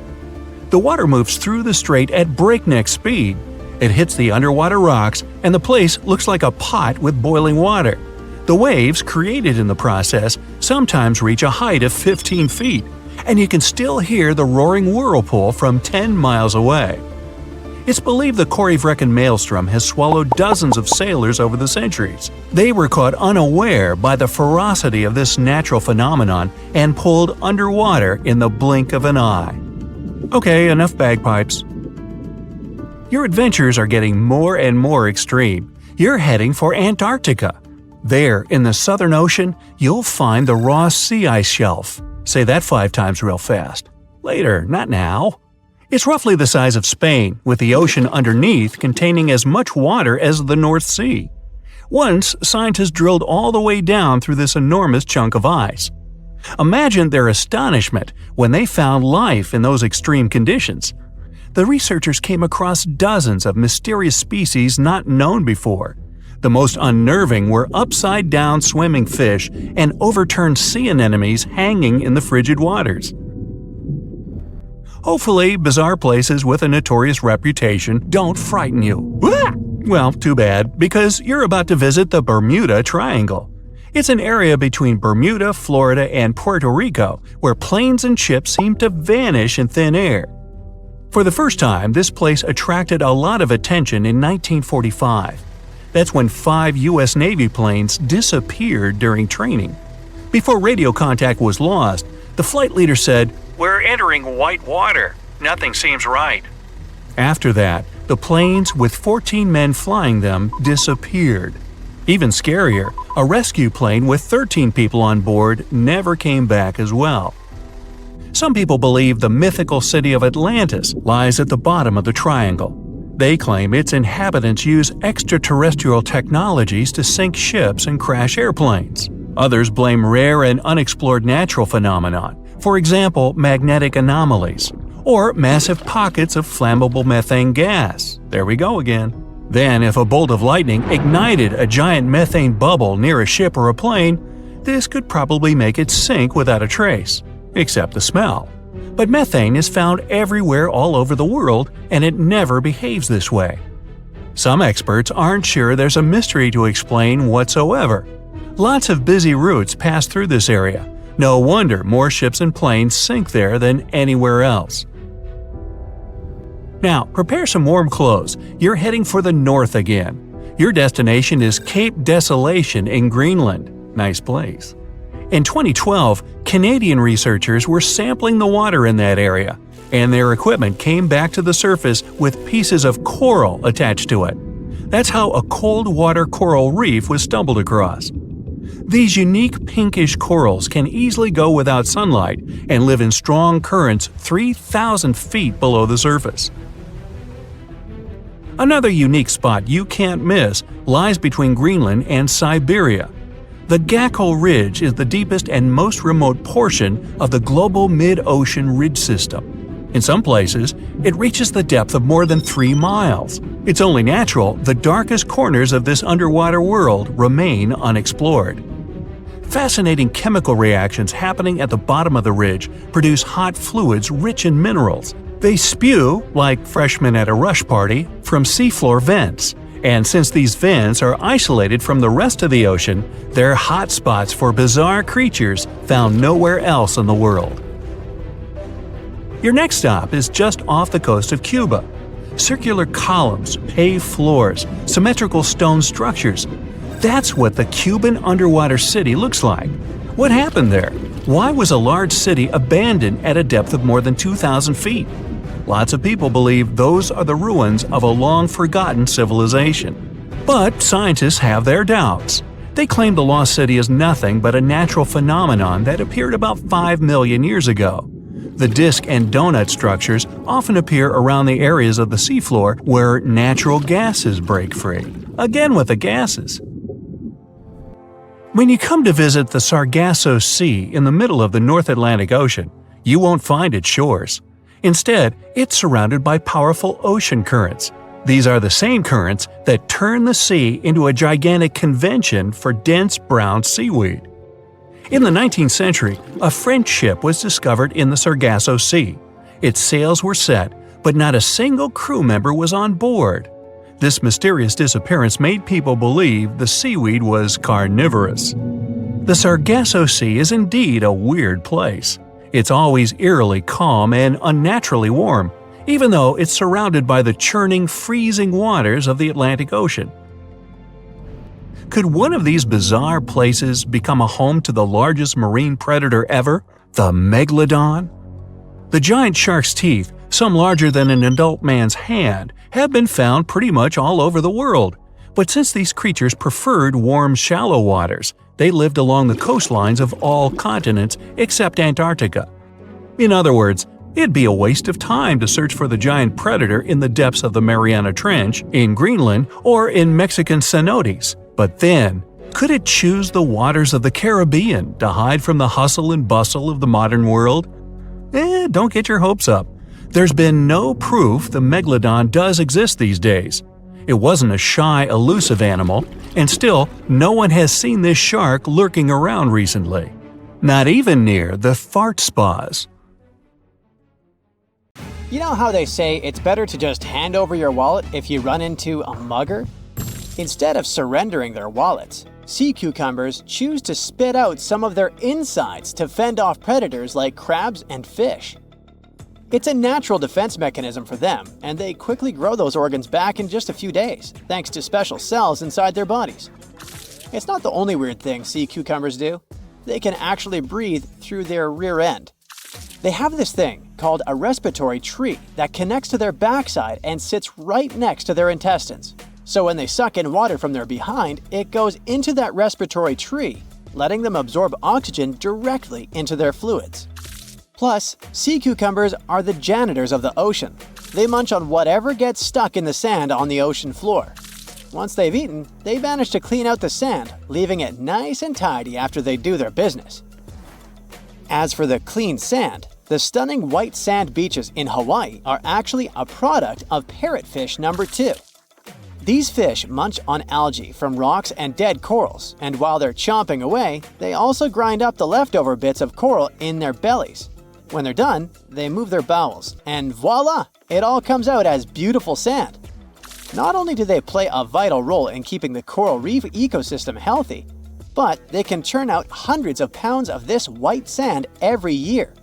The water moves through the strait at breakneck speed. It hits the underwater rocks, and the place looks like a pot with boiling water. The waves created in the process sometimes reach a height of 15 feet, and you can still hear the roaring whirlpool from 10 miles away. It's believed the Korevrekan Maelstrom has swallowed dozens of sailors over the centuries. They were caught unaware by the ferocity of this natural phenomenon and pulled underwater in the blink of an eye. Okay, enough bagpipes. Your adventures are getting more and more extreme. You're heading for Antarctica. There, in the Southern Ocean, you'll find the Ross Sea Ice Shelf. Say that 5 times real fast. Later, not now. It's roughly the size of Spain, with the ocean underneath containing as much water as the North Sea. Once, scientists drilled all the way down through this enormous chunk of ice. Imagine their astonishment when they found life in those extreme conditions. The researchers came across dozens of mysterious species not known before. The most unnerving were upside-down swimming fish and overturned sea anemones hanging in the frigid waters. Hopefully, bizarre places with a notorious reputation don't frighten you. Well, too bad, because you're about to visit the Bermuda Triangle. It's an area between Bermuda, Florida, and Puerto Rico where planes and ships seem to vanish in thin air. For the first time, this place attracted a lot of attention in 1945. That's when 5 U.S. Navy planes disappeared during training. Before radio contact was lost, the flight leader said, "We're entering white water. Nothing seems right." After that, the planes with 14 men flying them disappeared. Even scarier, a rescue plane with 13 people on board never came back as well. Some people believe the mythical city of Atlantis lies at the bottom of the triangle. They claim its inhabitants use extraterrestrial technologies to sink ships and crash airplanes. Others blame rare and unexplored natural phenomenon, for example, magnetic anomalies, or massive pockets of flammable methane gas. There we go again. Then, if a bolt of lightning ignited a giant methane bubble near a ship or a plane, this could probably make it sink without a trace, except the smell. But methane is found everywhere all over the world, and it never behaves this way. Some experts aren't sure there's a mystery to explain whatsoever. Lots of busy routes pass through this area. No wonder more ships and planes sink there than anywhere else. Now, prepare some warm clothes. You're heading for the north again. Your destination is Cape Desolation in Greenland. Nice place. In 2012, Canadian researchers were sampling the water in that area, and their equipment came back to the surface with pieces of coral attached to it. That's how a cold water coral reef was stumbled across. These unique pinkish corals can easily go without sunlight and live in strong currents 3,000 feet below the surface. Another unique spot you can't miss lies between Greenland and Siberia. The Baikal Ridge is the deepest and most remote portion of the global mid-ocean ridge system. In some places, it reaches the depth of more than 3 miles. It's only natural the darkest corners of this underwater world remain unexplored. Fascinating chemical reactions happening at the bottom of the ridge produce hot fluids rich in minerals. They spew, like freshmen at a rush party, from seafloor vents. And since these vents are isolated from the rest of the ocean, they're hot spots for bizarre creatures found nowhere else in the world. Your next stop is just off the coast of Cuba. Circular columns, paved floors, symmetrical stone structures. That's what the Cuban underwater city looks like. What happened there? Why was a large city abandoned at a depth of more than 2,000 feet? Lots of people believe those are the ruins of a long-forgotten civilization. But scientists have their doubts. They claim the lost city is nothing but a natural phenomenon that appeared about 5 million years ago. The disc and donut structures often appear around the areas of the seafloor where natural gases break free. Again with the gases. When you come to visit the Sargasso Sea in the middle of the North Atlantic Ocean, you won't find its shores. Instead, it's surrounded by powerful ocean currents. These are the same currents that turn the sea into a gigantic convention for dense brown seaweed. In the 19th century, a French ship was discovered in the Sargasso Sea. Its sails were set, but not a single crew member was on board. This mysterious disappearance made people believe the seaweed was carnivorous. The Sargasso Sea is indeed a weird place. It's always eerily calm and unnaturally warm, even though it's surrounded by the churning, freezing waters of the Atlantic Ocean. Could one of these bizarre places become a home to the largest marine predator ever, the megalodon? The giant shark's teeth, some larger than an adult man's hand, have been found pretty much all over the world. But since these creatures preferred warm, shallow waters, they lived along the coastlines of all continents except Antarctica. In other words, it'd be a waste of time to search for the giant predator in the depths of the Mariana Trench, in Greenland, or in Mexican cenotes. But then, could it choose the waters of the Caribbean to hide from the hustle and bustle of the modern world? Don't get your hopes up. There's been no proof the megalodon does exist these days. It wasn't a shy, elusive animal, and still, no one has seen this shark lurking around recently. Not even near the fart spas. You know how they say it's better to just hand over your wallet if you run into a mugger? Instead of surrendering their wallets, sea cucumbers choose to spit out some of their insides to fend off predators like crabs and fish. It's a natural defense mechanism for them, and they quickly grow those organs back in just a few days, thanks to special cells inside their bodies. It's not the only weird thing sea cucumbers do. They can actually breathe through their rear end. They have this thing called a respiratory tree that connects to their backside and sits right next to their intestines. So when they suck in water from their behind, it goes into that respiratory tree, letting them absorb oxygen directly into their fluids. Plus, sea cucumbers are the janitors of the ocean. They munch on whatever gets stuck in the sand on the ocean floor. Once they've eaten, they manage to clean out the sand, leaving it nice and tidy after they do their business. As for the clean sand, the stunning white sand beaches in Hawaii are actually a product of parrotfish number 2. These fish munch on algae from rocks and dead corals, and while they're chomping away, they also grind up the leftover bits of coral in their bellies. When they're done, they move their bowels, and voila! It all comes out as beautiful sand. Not only do they play a vital role in keeping the coral reef ecosystem healthy, but they can churn out hundreds of pounds of this white sand every year.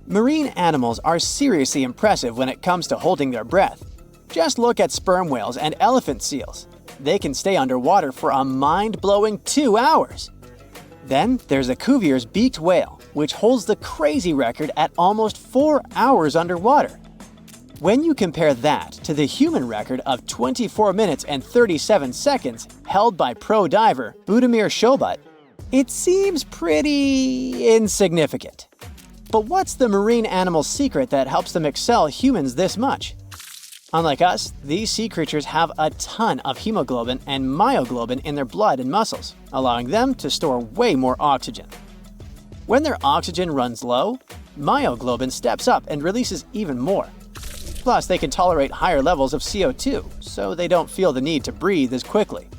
Marine animals are seriously impressive when it comes to holding their breath. Just look at sperm whales and elephant seals. They can stay underwater for a mind-blowing 2 hours. Then there's the Cuvier's beaked whale, which holds the crazy record at almost 4 hours underwater. When you compare that to the human record of 24 minutes and 37 seconds held by pro diver Budimir Shobat, it seems pretty insignificant. But what's the marine animal's secret that helps them excel humans this much? Unlike us, these sea creatures have a ton of hemoglobin and myoglobin in their blood and muscles, allowing them to store way more oxygen. When their oxygen runs low, myoglobin steps up and releases even more. Plus, they can tolerate higher levels of CO2, so they don't feel the need to breathe as quickly.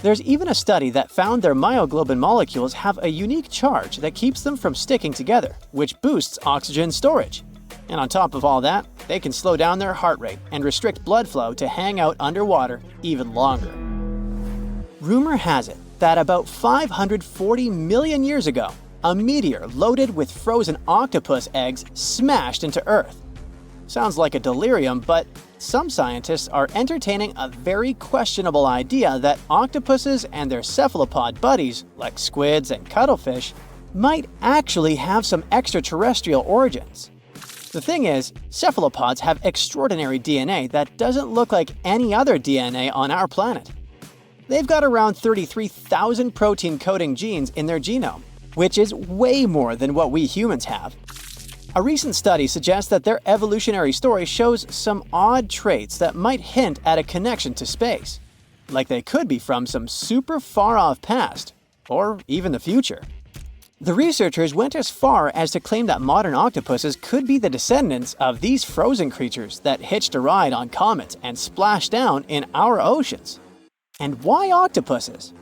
There's even a study that found their myoglobin molecules have a unique charge that keeps them from sticking together, which boosts oxygen storage. And on top of all that, they can slow down their heart rate and restrict blood flow to hang out underwater even longer. Rumor has it that about 540 million years ago, a meteor loaded with frozen octopus eggs smashed into Earth. Sounds like a delirium, but some scientists are entertaining a very questionable idea that octopuses and their cephalopod buddies, like squids and cuttlefish, might actually have some extraterrestrial origins. The thing is, cephalopods have extraordinary DNA that doesn't look like any other DNA on our planet. They've got around 33,000 protein-coding genes in their genome, which is way more than what we humans have. A recent study suggests that their evolutionary story shows some odd traits that might hint at a connection to space, like they could be from some super far-off past, or even the future. The researchers went as far as to claim that modern octopuses could be the descendants of these frozen creatures that hitched a ride on comets and splashed down in our oceans. And why octopuses?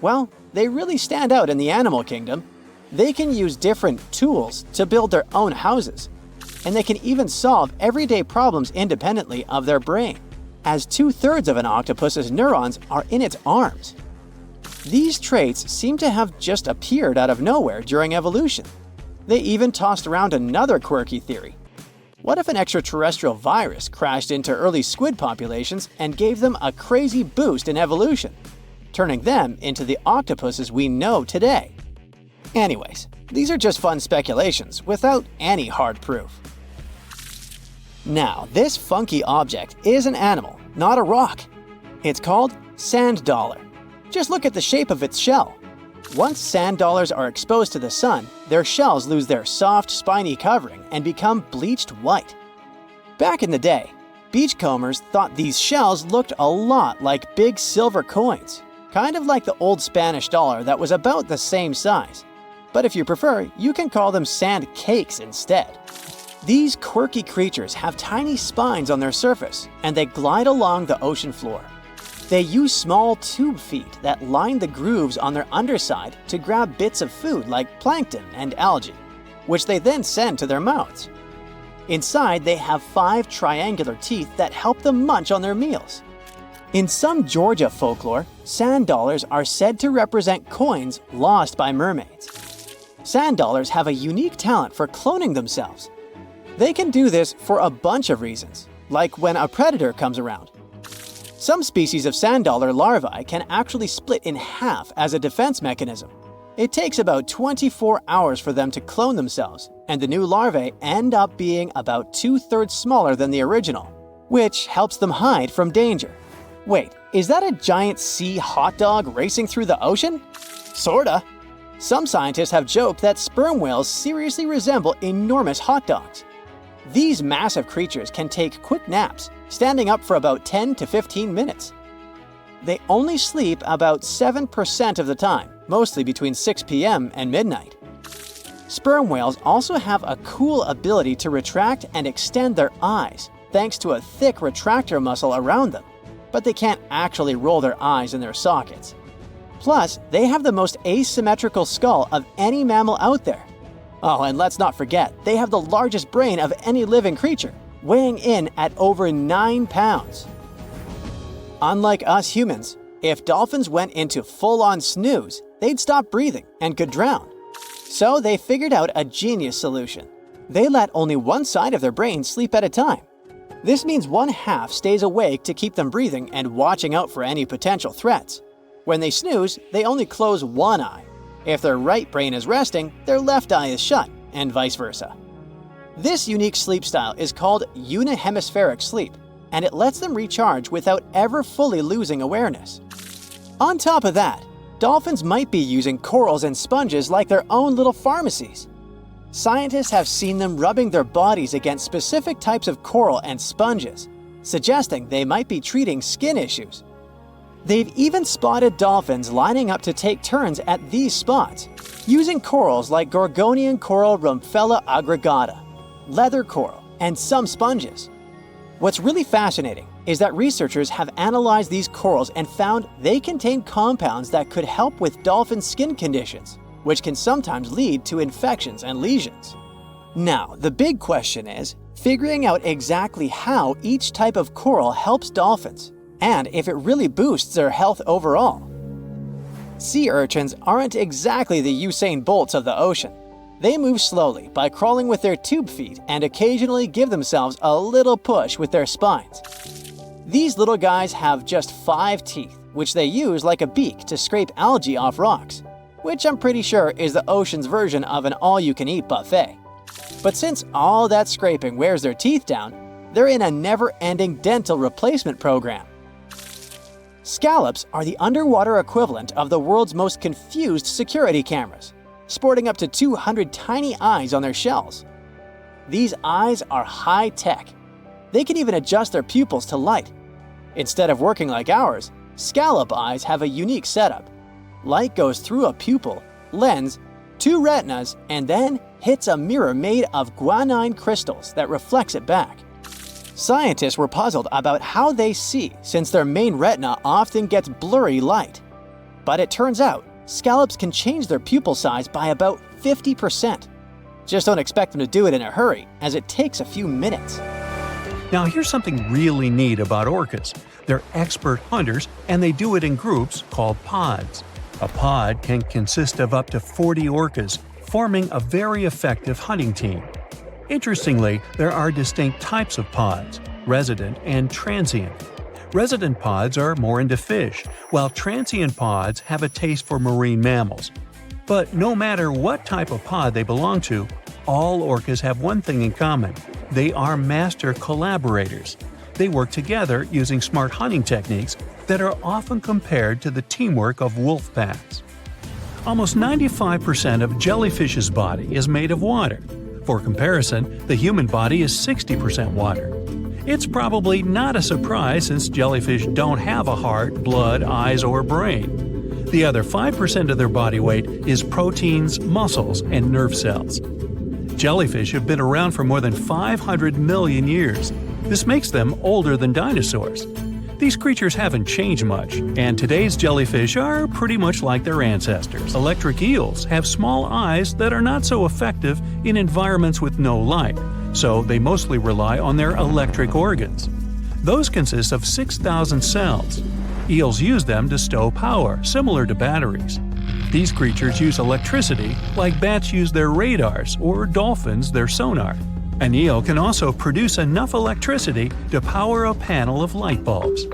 Well, they really stand out in the animal kingdom. They can use different tools to build their own houses, and they can even solve everyday problems independently of their brain, as 2/3 of an octopus's neurons are in its arms. These traits seem to have just appeared out of nowhere during evolution. They even tossed around another quirky theory. What if an extraterrestrial virus crashed into early squid populations and gave them a crazy boost in evolution, turning them into the octopuses we know today? Anyways, these are just fun speculations without any hard proof. Now, this funky object is an animal, not a rock. It's called sand dollar. Just look at the shape of its shell. Once sand dollars are exposed to the sun, their shells lose their soft, spiny covering and become bleached white. Back in the day, beachcombers thought these shells looked a lot like big silver coins, kind of like the old Spanish dollar that was about the same size. But if you prefer, you can call them sand cakes instead. These quirky creatures have tiny spines on their surface, and they glide along the ocean floor. They use small tube feet that line the grooves on their underside to grab bits of food like plankton and algae, which they then send to their mouths. Inside, they have 5 triangular teeth that help them munch on their meals. In some Georgia folklore, sand dollars are said to represent coins lost by mermaids. Sand dollars have a unique talent for cloning themselves. They can do this for a bunch of reasons, like when a predator comes around. Some species of sand dollar larvae can actually split in half as a defense mechanism. It takes about 24 hours for them to clone themselves, and the new larvae end up being about 2/3 smaller than the original, which helps them hide from danger. Wait, is that a giant sea hot dog racing through the ocean? Sorta. Some scientists have joked that sperm whales seriously resemble enormous hot dogs. These massive creatures can take quick naps, standing up for about 10 to 15 minutes. They only sleep about 7% of the time, mostly between 6 p.m. and midnight. Sperm whales also have a cool ability to retract and extend their eyes, thanks to a thick retractor muscle around them, but they can't actually roll their eyes in their sockets. Plus, they have the most asymmetrical skull of any mammal out there. Oh, and let's not forget, they have the largest brain of any living creature, weighing in at over 9 pounds. Unlike us humans, if dolphins went into full-on snooze, they'd stop breathing and could drown. So they figured out a genius solution. They let only one side of their brain sleep at a time. This means one half stays awake to keep them breathing and watching out for any potential threats. When they snooze, they only close one eye. If their right brain is resting, their left eye is shut, and vice versa. This unique sleep style is called unihemispheric sleep, and it lets them recharge without ever fully losing awareness. On top of that, dolphins might be using corals and sponges like their own little pharmacies. Scientists have seen them rubbing their bodies against specific types of coral and sponges, suggesting they might be treating skin issues. They've even spotted dolphins lining up to take turns at these spots, using corals like Gorgonian coral Rumphella aggregata, leather coral, and some sponges. What's really fascinating is that researchers have analyzed these corals and found they contain compounds that could help with dolphin skin conditions, which can sometimes lead to infections and lesions. Now, the big question is figuring out exactly how each type of coral helps dolphins, and if it really boosts their health overall. Sea urchins aren't exactly the Usain Bolts of the ocean. They move slowly by crawling with their tube feet and occasionally give themselves a little push with their spines. These little guys have just 5 teeth, which they use like a beak to scrape algae off rocks, which I'm pretty sure is the ocean's version of an all-you-can-eat buffet. But since all that scraping wears their teeth down, they're in a never-ending dental replacement program. Scallops are the underwater equivalent of the world's most confused security cameras, sporting up to 200 tiny eyes on their shells. These eyes are high-tech. They can even adjust their pupils to light. Instead of working like ours, scallop eyes have a unique setup. Light goes through a pupil, lens, 2 retinas, and then hits a mirror made of guanine crystals that reflects it back. Scientists were puzzled about how they see since their main retina often gets blurry light. But it turns out, scallops can change their pupil size by about 50%. Just don't expect them to do it in a hurry, as it takes a few minutes. Now here's something really neat about orcas. They're expert hunters, and they do it in groups called pods. A pod can consist of up to 40 orcas, forming a very effective hunting team. Interestingly, there are distinct types of pods: resident and transient. Resident pods are more into fish, while transient pods have a taste for marine mammals. But no matter what type of pod they belong to, all orcas have one thing in common: they are master collaborators. They work together using smart hunting techniques that are often compared to the teamwork of wolf packs. Almost 95% of jellyfish's body is made of water. For comparison, the human body is 60% water. It's probably not a surprise since jellyfish don't have a heart, blood, eyes, or brain. The other 5% of their body weight is proteins, muscles, and nerve cells. Jellyfish have been around for more than 500 million years. This makes them older than dinosaurs. These creatures haven't changed much, and today's jellyfish are pretty much like their ancestors. Electric eels have small eyes that are not so effective in environments with no light, so they mostly rely on their electric organs. Those consist of 6,000 cells. Eels use them to stow power, similar to batteries. These creatures use electricity like bats use their radars or dolphins their sonar. An eel can also produce enough electricity to power a panel of light bulbs.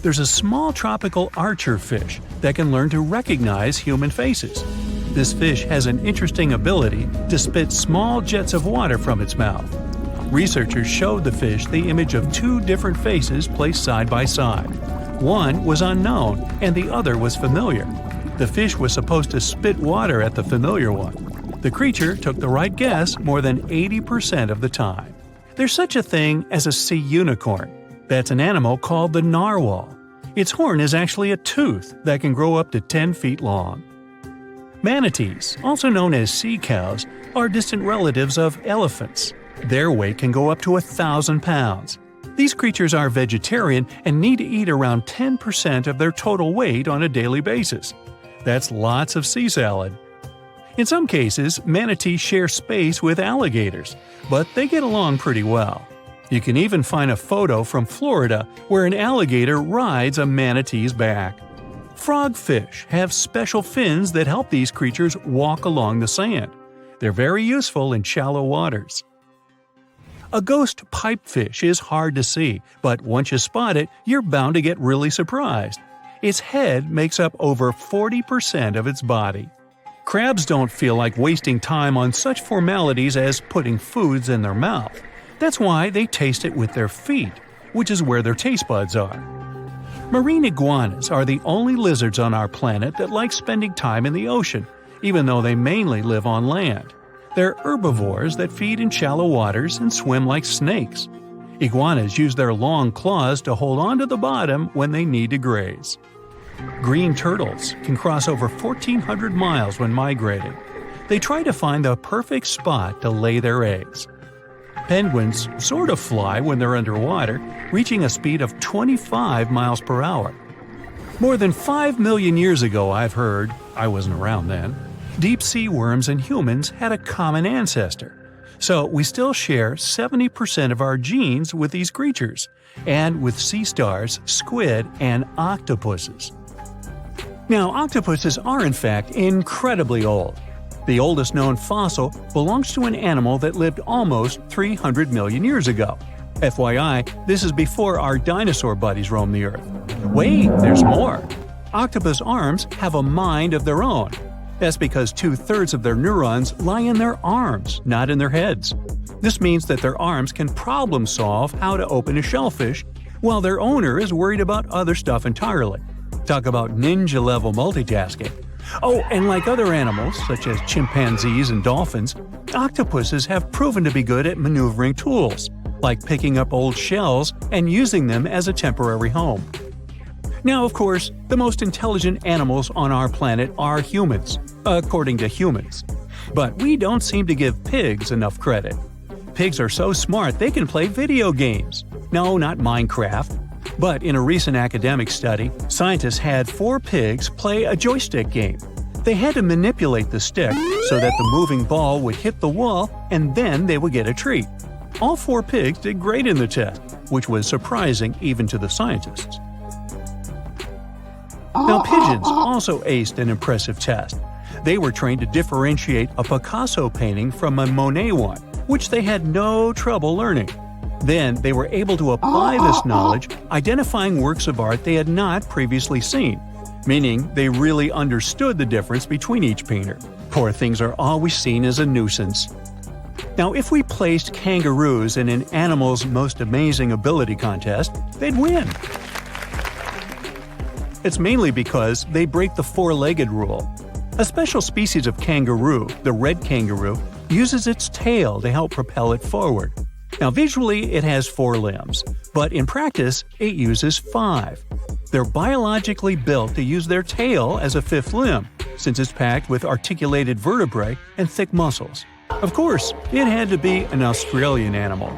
There's a small tropical archer fish that can learn to recognize human faces. This fish has an interesting ability to spit small jets of water from its mouth. Researchers showed the fish the image of 2 different faces placed side by side. One was unknown and the other was familiar. The fish was supposed to spit water at the familiar one. The creature took the right guess more than 80% of the time. There's such a thing as a sea unicorn. That's an animal called the narwhal. Its horn is actually a tooth that can grow up to 10 feet long. Manatees, also known as sea cows, are distant relatives of elephants. Their weight can go up to 1,000 pounds. These creatures are vegetarian and need to eat around 10% of their total weight on a daily basis. That's lots of sea salad. In some cases, manatees share space with alligators, but they get along pretty well. You can even find a photo from Florida where an alligator rides a manatee's back. Frogfish have special fins that help these creatures walk along the sand. They're very useful in shallow waters. A ghost pipefish is hard to see, but once you spot it, you're bound to get really surprised. Its head makes up over 40% of its body. Crabs don't feel like wasting time on such formalities as putting foods in their mouth. That's why they taste it with their feet, which is where their taste buds are. Marine iguanas are the only lizards on our planet that like spending time in the ocean, even though they mainly live on land. They're herbivores that feed in shallow waters and swim like snakes. Iguanas use their long claws to hold onto the bottom when they need to graze. Green turtles can cross over 1,400 miles when migrating. They try to find the perfect spot to lay their eggs. Penguins sort of fly when they're underwater, reaching a speed of 25 miles per hour. More than 5 million years ago, I've heard, I wasn't around then, deep sea worms and humans had a common ancestor. So we still share 70% of our genes with these creatures, and with sea stars, squid, and octopuses. Now, octopuses are in fact incredibly old. The oldest known fossil belongs to an animal that lived almost 300 million years ago. FYI, this is before our dinosaur buddies roamed the Earth. Wait, there's more! Octopus arms have a mind of their own. That's because 2/3 of their neurons lie in their arms, not in their heads. This means that their arms can problem solve how to open a shellfish, while their owner is worried about other stuff entirely. Talk about ninja-level multitasking. Oh, and like other animals, such as chimpanzees and dolphins, octopuses have proven to be good at maneuvering tools, like picking up old shells and using them as a temporary home. Now, of course, the most intelligent animals on our planet are humans, according to humans. But we don't seem to give pigs enough credit. Pigs are so smart they can play video games. No, not Minecraft. But in a recent academic study, scientists had 4 pigs play a joystick game. They had to manipulate the stick so that the moving ball would hit the wall and then they would get a treat. All 4 pigs did great in the test, which was surprising even to the scientists. Now, pigeons also aced an impressive test. They were trained to differentiate a Picasso painting from a Monet one, which they had no trouble learning. Then they were able to apply this knowledge, identifying works of art they had not previously seen, meaning they really understood the difference between each painter. Poor things are always seen as a nuisance. Now, if we placed kangaroos in an Animal's Most Amazing Ability contest, they'd win. It's mainly because they break the 4-legged rule. A special species of kangaroo, the red kangaroo, uses its tail to help propel it forward. Now, visually, it has 4 limbs, but in practice, it uses 5. They're biologically built to use their tail as a 5th limb, since it's packed with articulated vertebrae and thick muscles. Of course, it had to be an Australian animal.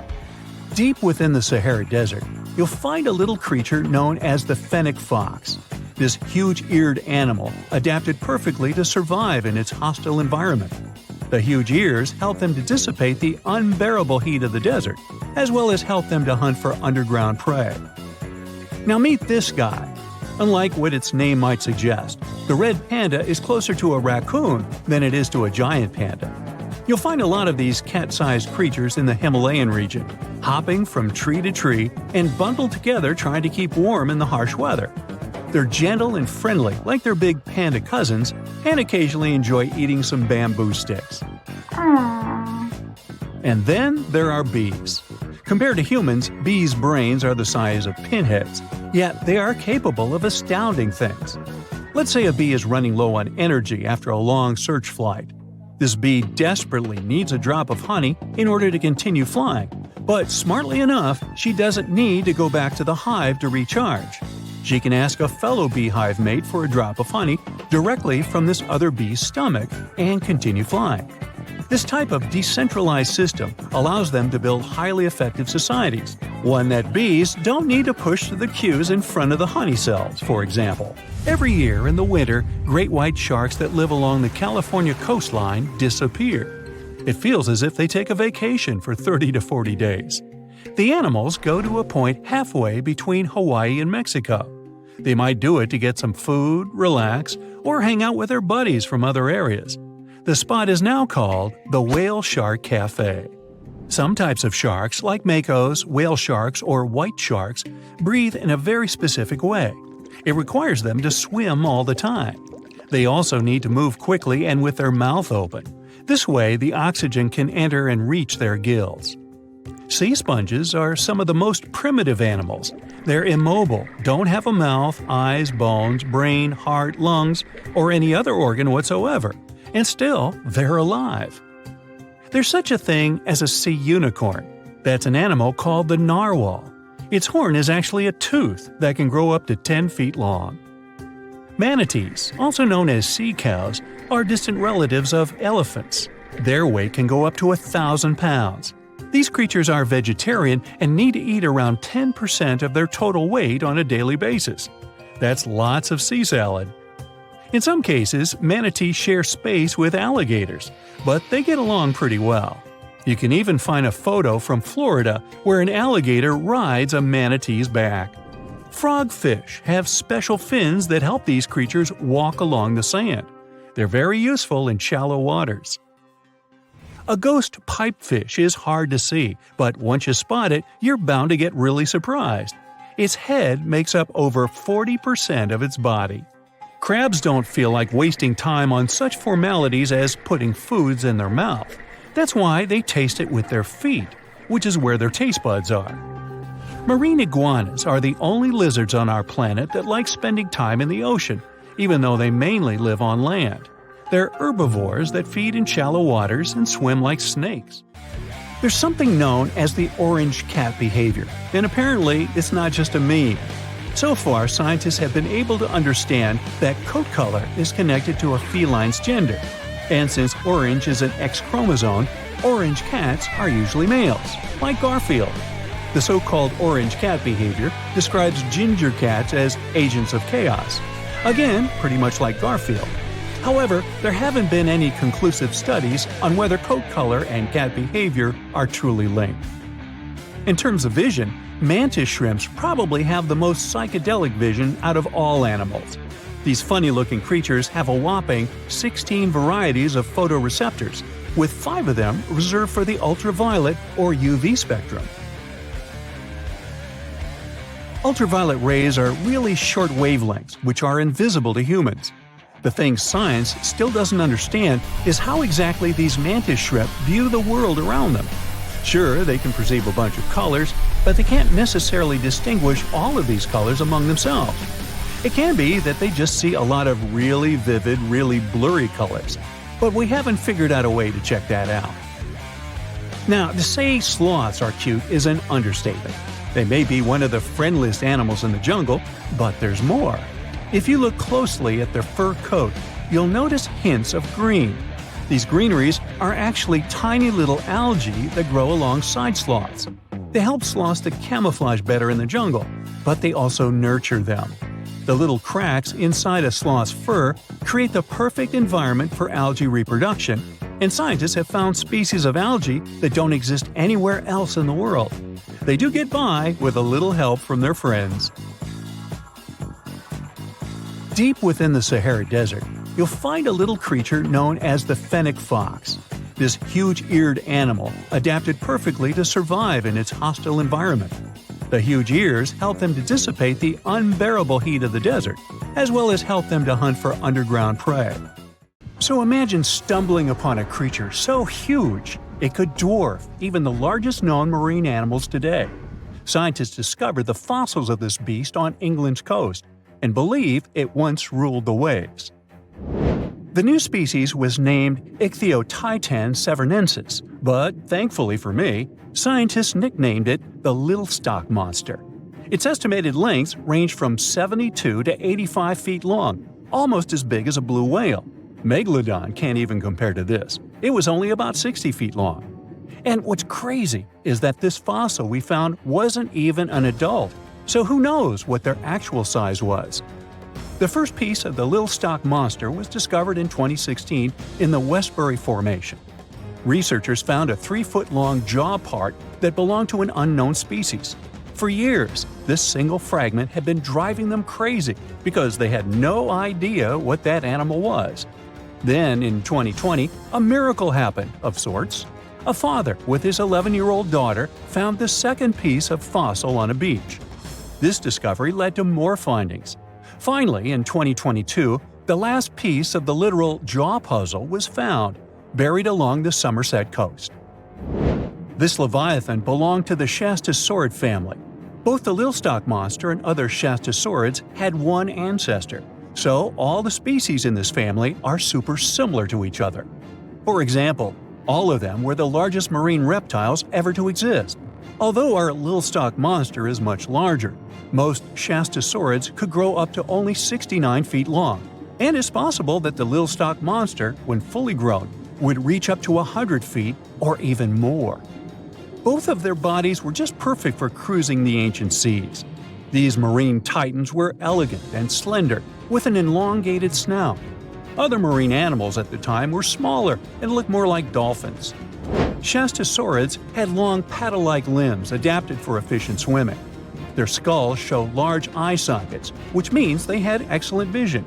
Deep within the Sahara Desert, you'll find a little creature known as the fennec fox. This huge-eared animal adapted perfectly to survive in its hostile environment. The huge ears help them to dissipate the unbearable heat of the desert, as well as help them to hunt for underground prey. Now meet this guy. Unlike what its name might suggest, the red panda is closer to a raccoon than it is to a giant panda. You'll find a lot of these cat-sized creatures in the Himalayan region, hopping from tree to tree and bundled together trying to keep warm in the harsh weather. They're gentle and friendly like their big panda cousins, and occasionally enjoy eating some bamboo sticks. And then there are bees. Compared to humans, bees' brains are the size of pinheads, yet they are capable of astounding things. Let's say a bee is running low on energy after a long search flight. This bee desperately needs a drop of honey in order to continue flying, but smartly enough, she doesn't need to go back to the hive to recharge. She can ask a fellow beehive mate for a drop of honey directly from this other bee's stomach and continue flying. This type of decentralized system allows them to build highly effective societies, one that bees don't need to push through the queues in front of the honey cells, for example. Every year in the winter, great white sharks that live along the California coastline disappear. It feels as if they take a vacation for 30 to 40 days. The animals go to a point halfway between Hawaii and Mexico. They might do it to get some food, relax, or hang out with their buddies from other areas. The spot is now called the Whale Shark Cafe. Some types of sharks, like makos, whale sharks, or white sharks, breathe in a very specific way. It requires them to swim all the time. They also need to move quickly and with their mouth open. This way, the oxygen can enter and reach their gills. Sea sponges are some of the most primitive animals. They're immobile, don't have a mouth, eyes, bones, brain, heart, lungs, or any other organ whatsoever. And still, they're alive. There's such a thing as a sea unicorn. That's an animal called the narwhal. Its horn is actually a tooth that can grow up to 10 feet long. Manatees, also known as sea cows, are distant relatives of elephants. Their weight can go up to 1,000 pounds. These creatures are vegetarian and need to eat around 10% of their total weight on a daily basis. That's lots of sea salad. In some cases, manatees share space with alligators, but they get along pretty well. You can even find a photo from Florida where an alligator rides a manatee's back. Frogfish have special fins that help these creatures walk along the sand. They're very useful in shallow waters. A ghost pipefish is hard to see, but once you spot it, you're bound to get really surprised. Its head makes up over 40% of its body. Crabs don't feel like wasting time on such formalities as putting foods in their mouth. That's why they taste it with their feet, which is where their taste buds are. Marine iguanas are the only lizards on our planet that like spending time in the ocean, even though they mainly live on land. They're herbivores that feed in shallow waters and swim like snakes. There's something known as the orange cat behavior, and apparently it's not just a meme. So far, scientists have been able to understand that coat color is connected to a feline's gender. And since orange is an X chromosome, orange cats are usually males, like Garfield. The so-called orange cat behavior describes ginger cats as agents of chaos. Again, pretty much like Garfield. However, there haven't been any conclusive studies on whether coat color and cat behavior are truly linked. In terms of vision, mantis shrimps probably have the most psychedelic vision out of all animals. These funny-looking creatures have a whopping 16 varieties of photoreceptors, with 5 of them reserved for the ultraviolet or UV spectrum. Ultraviolet rays are really short wavelengths, which are invisible to humans. The thing science still doesn't understand is how exactly these mantis shrimp view the world around them. Sure, they can perceive a bunch of colors, but they can't necessarily distinguish all of these colors among themselves. It can be that they just see a lot of really vivid, really blurry colors, but we haven't figured out a way to check that out. Now, to say sloths are cute is an understatement. They may be one of the friendliest animals in the jungle, but there's more. If you look closely at their fur coat, you'll notice hints of green. These greeneries are actually tiny little algae that grow alongside sloths. They help sloths to camouflage better in the jungle, but they also nurture them. The little cracks inside a sloth's fur create the perfect environment for algae reproduction, and scientists have found species of algae that don't exist anywhere else in the world. They do get by with a little help from their friends. Deep within the Sahara Desert, you'll find a little creature known as the fennec fox. This huge-eared animal adapted perfectly to survive in its hostile environment. The huge ears help them to dissipate the unbearable heat of the desert, as well as help them to hunt for underground prey. So imagine stumbling upon a creature so huge it could dwarf even the largest known marine animals today. Scientists discovered the fossils of this beast on England's coast and believe it once ruled the waves. The new species was named Ichthyotitan severnensis, but thankfully for me, scientists nicknamed it the Little Stock Monster. Its estimated lengths range from 72 to 85 feet long, almost as big as a blue whale. Megalodon can't even compare to this. It was only about 60 feet long. And what's crazy is that this fossil we found wasn't even an adult, so who knows what their actual size was. The first piece of the Little Stock Monster was discovered in 2016 in the Westbury Formation. Researchers found a 3-foot-long jaw part that belonged to an unknown species. For years, this single fragment had been driving them crazy because they had no idea what that animal was. Then, in 2020, a miracle happened, of sorts. A father with his 11-year-old daughter found the second piece of fossil on a beach. This discovery led to more findings. Finally, in 2022, the last piece of the literal jaw puzzle was found, buried along the Somerset coast. This leviathan belonged to the Shastasaurid family. Both the Little Stock Monster and other Shastasaurids had one ancestor, so all the species in this family are super similar to each other. For example, all of them were the largest marine reptiles ever to exist. Although our Little Stock Monster is much larger, most Shastasaurids could grow up to only 69 feet long, and it's possible that the Little Stock Monster, when fully grown, would reach up to 100 feet or even more. Both of their bodies were just perfect for cruising the ancient seas. These marine titans were elegant and slender, with an elongated snout. Other marine animals at the time were smaller and looked more like dolphins. Shastasaurids had long paddle-like limbs adapted for efficient swimming. Their skulls show large eye sockets, which means they had excellent vision.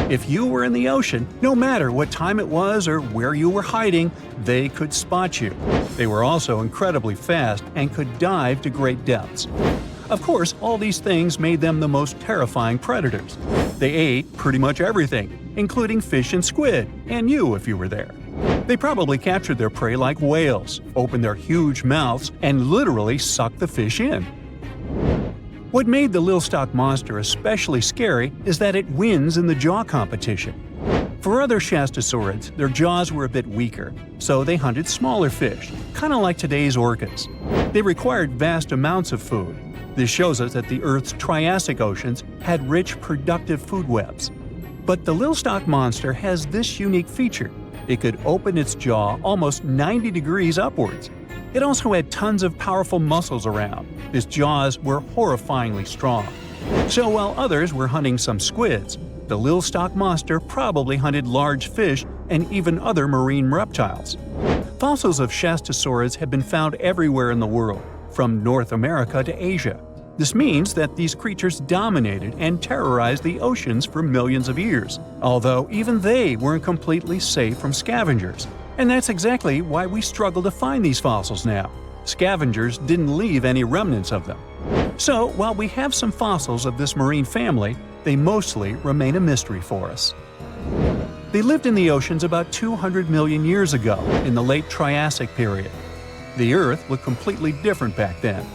If you were in the ocean, no matter what time it was or where you were hiding, they could spot you. They were also incredibly fast and could dive to great depths. Of course, all these things made them the most terrifying predators. They ate pretty much everything, including fish and squid, and you if you were there. They probably captured their prey like whales, opened their huge mouths, and literally sucked the fish in. What made the Little Stock Monster especially scary is that it wins in the jaw competition. For other Shastasaurids, their jaws were a bit weaker, so they hunted smaller fish, kind of like today's orcas. They required vast amounts of food. This shows us that the Earth's Triassic oceans had rich, productive food webs. But the Lilstock monster has this unique feature. It could open its jaw almost 90 degrees upwards. It also had tons of powerful muscles around. Its jaws were horrifyingly strong. So while others were hunting some squids, the Lilstock monster probably hunted large fish and even other marine reptiles. Fossils of Shastosaurids have been found everywhere in the world, from North America to Asia. This means that these creatures dominated and terrorized the oceans for millions of years, although even they weren't completely safe from scavengers. And that's exactly why we struggle to find these fossils now. Scavengers didn't leave any remnants of them. So, while we have some fossils of this marine family, they mostly remain a mystery for us. They lived in the oceans about 200 million years ago, in the late Triassic period. The Earth looked completely different back then.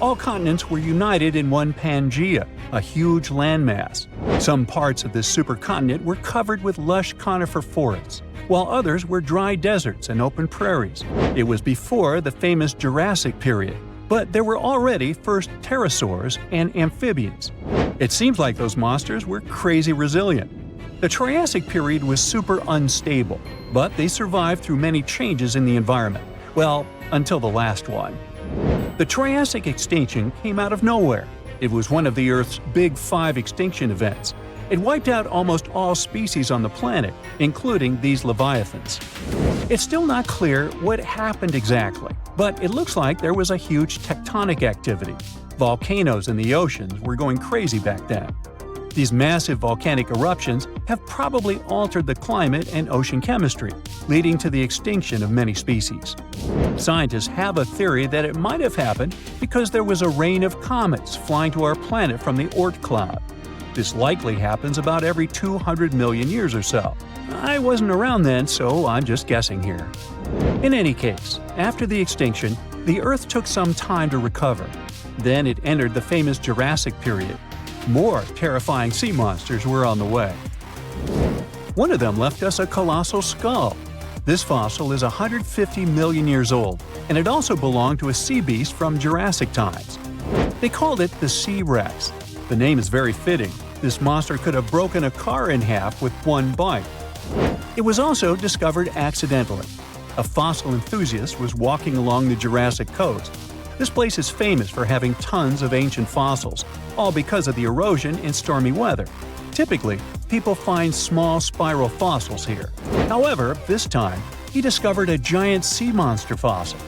All continents were united in one Pangaea, a huge landmass. Some parts of this supercontinent were covered with lush conifer forests, while others were dry deserts and open prairies. It was before the famous Jurassic period, but there were already first pterosaurs and amphibians. It seems like those monsters were crazy resilient. The Triassic period was super unstable, but they survived through many changes in the environment. Well, until the last one. The Triassic extinction came out of nowhere. It was one of the Earth's big 5 extinction events. It wiped out almost all species on the planet, including these leviathans. It's still not clear what happened exactly, but it looks like there was a huge tectonic activity. Volcanoes in the oceans were going crazy back then. These massive volcanic eruptions have probably altered the climate and ocean chemistry, leading to the extinction of many species. Scientists have a theory that it might have happened because there was a rain of comets flying to our planet from the Oort cloud. This likely happens about every 200 million years or so. I wasn't around then, so I'm just guessing here. In any case, after the extinction, the Earth took some time to recover. Then it entered the famous Jurassic period. More terrifying sea monsters were on the way. One of them left us a colossal skull. This fossil is 150 million years old, and it also belonged to a sea beast from Jurassic times. They called it the Sea Rex. The name is very fitting. This monster could have broken a car in half with one bite. It was also discovered accidentally. A fossil enthusiast was walking along the Jurassic coast. This place is famous for having tons of ancient fossils, all because of the erosion and stormy weather. Typically, people find small spiral fossils here. However, this time, he discovered a giant sea monster fossil.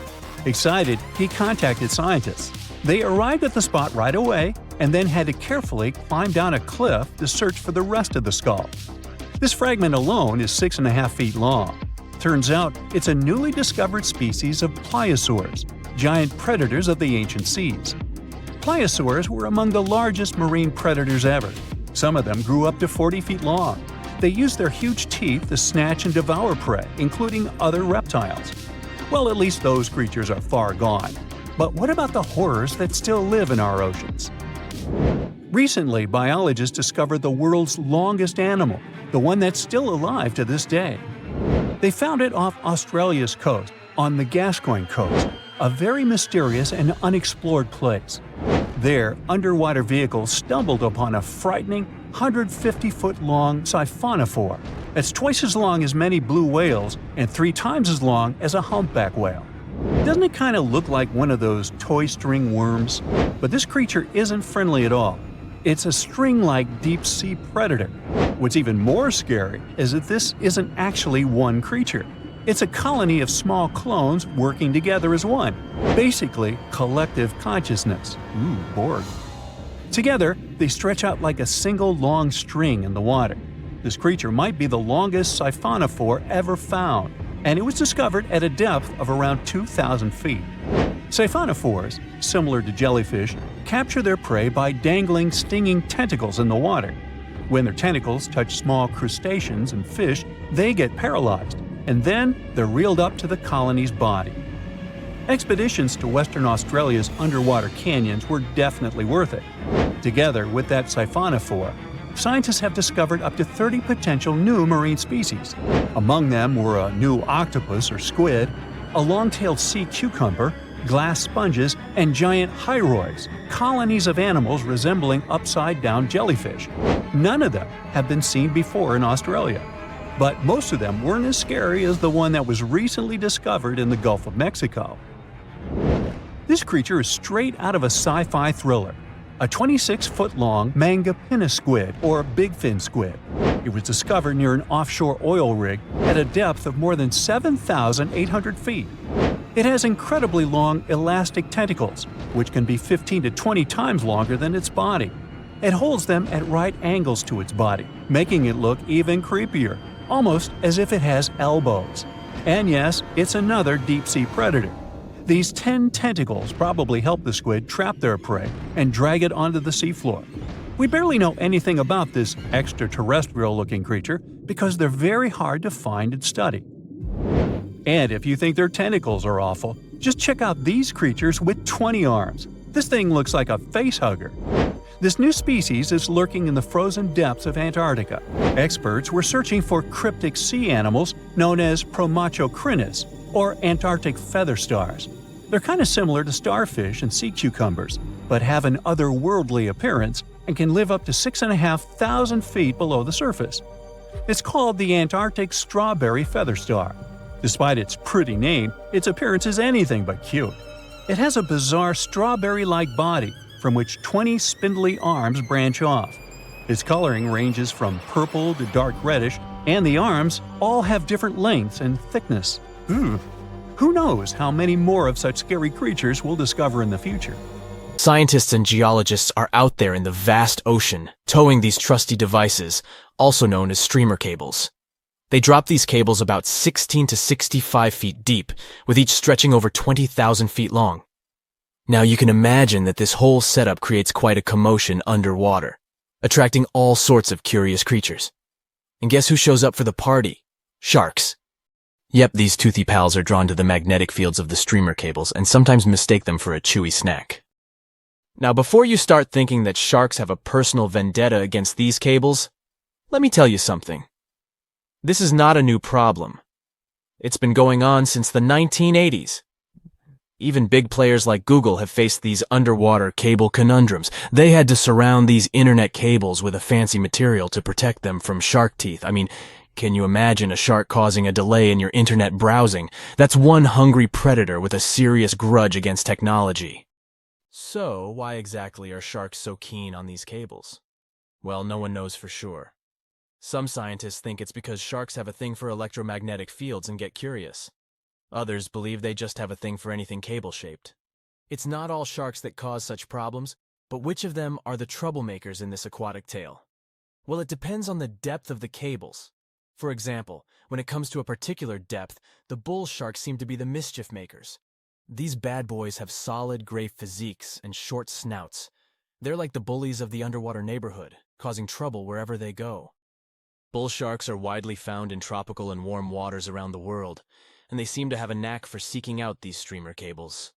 Excited, he contacted scientists. They arrived at the spot right away and then had to carefully climb down a cliff to search for the rest of the skull. This fragment alone is 6.5 feet long. Turns out, it's a newly discovered species of pliosaurs, giant predators of the ancient seas. Pliosaurs were among the largest marine predators ever. Some of them grew up to 40 feet long. They used their huge teeth to snatch and devour prey, including other reptiles. Well, at least those creatures are far gone. But what about the horrors that still live in our oceans? Recently, biologists discovered the world's longest animal, the one that's still alive to this day. They found it off Australia's coast, on the Gascoyne coast, a very mysterious and unexplored place. There, underwater vehicles stumbled upon a frightening 150-foot-long siphonophore. That's twice as long as many blue whales and 3 times as long as a humpback whale. Doesn't it kind of look like one of those toy string worms? But this creature isn't friendly at all. It's a string-like deep-sea predator. What's even more scary is that this isn't actually one creature. It's a colony of small clones working together as one. Basically, collective consciousness. Ooh, Borg. Together, they stretch out like a single long string in the water. This creature might be the longest siphonophore ever found, and it was discovered at a depth of around 2,000 feet. Siphonophores, similar to jellyfish, capture their prey by dangling stinging tentacles in the water. When their tentacles touch small crustaceans and fish, they get paralyzed, and then they're reeled up to the colony's body. Expeditions to Western Australia's underwater canyons were definitely worth it. Together with that siphonophore, scientists have discovered up to 30 potential new marine species. Among them were a new octopus or squid, a long-tailed sea cucumber, glass sponges, and giant hyroids, colonies of animals resembling upside-down jellyfish. None of them have been seen before in Australia. But most of them weren't as scary as the one that was recently discovered in the Gulf of Mexico. This creature is straight out of a sci-fi thriller, a 26-foot-long mangapinna squid, or bigfin squid. It was discovered near an offshore oil rig at a depth of more than 7,800 feet. It has incredibly long elastic tentacles, which can be 15 to 20 times longer than its body. It holds them at right angles to its body, making it look even creepier, almost as if it has elbows. And yes, it's another deep-sea predator. These 10 tentacles probably help the squid trap their prey and drag it onto the seafloor. We barely know anything about this extraterrestrial-looking creature because they're very hard to find and study. And if you think their tentacles are awful, just check out these creatures with 20 arms. This thing looks like a facehugger. This new species is lurking in the frozen depths of Antarctica. Experts were searching for cryptic sea animals known as Promachocrinis, or Antarctic feather stars. They're kind of similar to starfish and sea cucumbers, but have an otherworldly appearance and can live up to 6,500 feet below the surface. It's called the Antarctic strawberry feather star. Despite its pretty name, its appearance is anything but cute. It has a bizarre strawberry-like body from which 20 spindly arms branch off. Its coloring ranges from purple to dark reddish, and the arms all have different lengths and thickness. Who knows how many more of such scary creatures we'll discover in the future? Scientists and geologists are out there in the vast ocean, towing these trusty devices, also known as streamer cables. They drop these cables about 16 to 65 feet deep, with each stretching over 20,000 feet long. Now you can imagine that this whole setup creates quite a commotion underwater, attracting all sorts of curious creatures. And guess who shows up for the party? Sharks. Yep, these toothy pals are drawn to the magnetic fields of the streamer cables and sometimes mistake them for a chewy snack. Now, before you start thinking that sharks have a personal vendetta against these cables, let me tell you something. This is not a new problem. It's been going on since the 1980s. Even big players like Google have faced these underwater cable conundrums. They had to surround these internet cables with a fancy material to protect them from shark teeth. I mean, can you imagine a shark causing a delay in your internet browsing? That's one hungry predator with a serious grudge against technology. So, why exactly are sharks so keen on these cables? Well, no one knows for sure. Some scientists think it's because sharks have a thing for electromagnetic fields and get curious. Others believe they just have a thing for anything cable-shaped. It's not all sharks that cause such problems, but which of them are the troublemakers in this aquatic tale? Well, it depends on the depth of the cables. For example, when it comes to a particular depth, the bull sharks seem to be the mischief makers. These bad boys have solid gray physiques and short snouts. They're like the bullies of the underwater neighborhood, causing trouble wherever they go. Bull sharks are widely found in tropical and warm waters around the world, and they seem to have a knack for seeking out these streamer cables.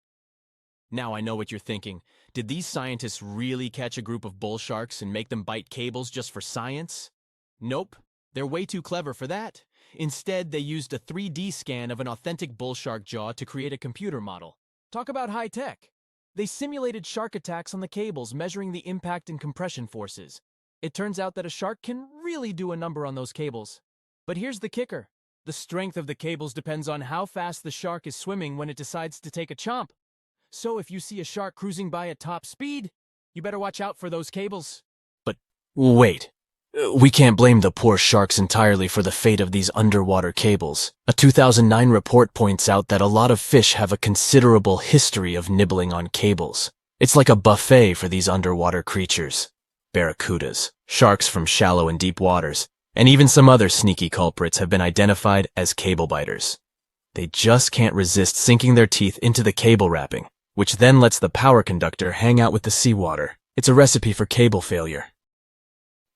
Now I know what you're thinking. Did these scientists really catch a group of bull sharks and make them bite cables just for science? Nope. They're way too clever for that. Instead, they used a 3D scan of an authentic bull shark jaw to create a computer model. Talk about high tech. They simulated shark attacks on the cables, measuring the impact and compression forces. It turns out that a shark can really do a number on those cables. But here's the kicker. The strength of the cables depends on how fast the shark is swimming when it decides to take a chomp. So if you see a shark cruising by at top speed, you better watch out for those cables. But wait. We can't blame the poor sharks entirely for the fate of these underwater cables. A 2009 report points out that a lot of fish have a considerable history of nibbling on cables. It's like a buffet for these underwater creatures. Barracudas, sharks from shallow and deep waters, and even some other sneaky culprits have been identified as cable biters. They just can't resist sinking their teeth into the cable wrapping, which then lets the power conductor hang out with the seawater. It's a recipe for cable failure.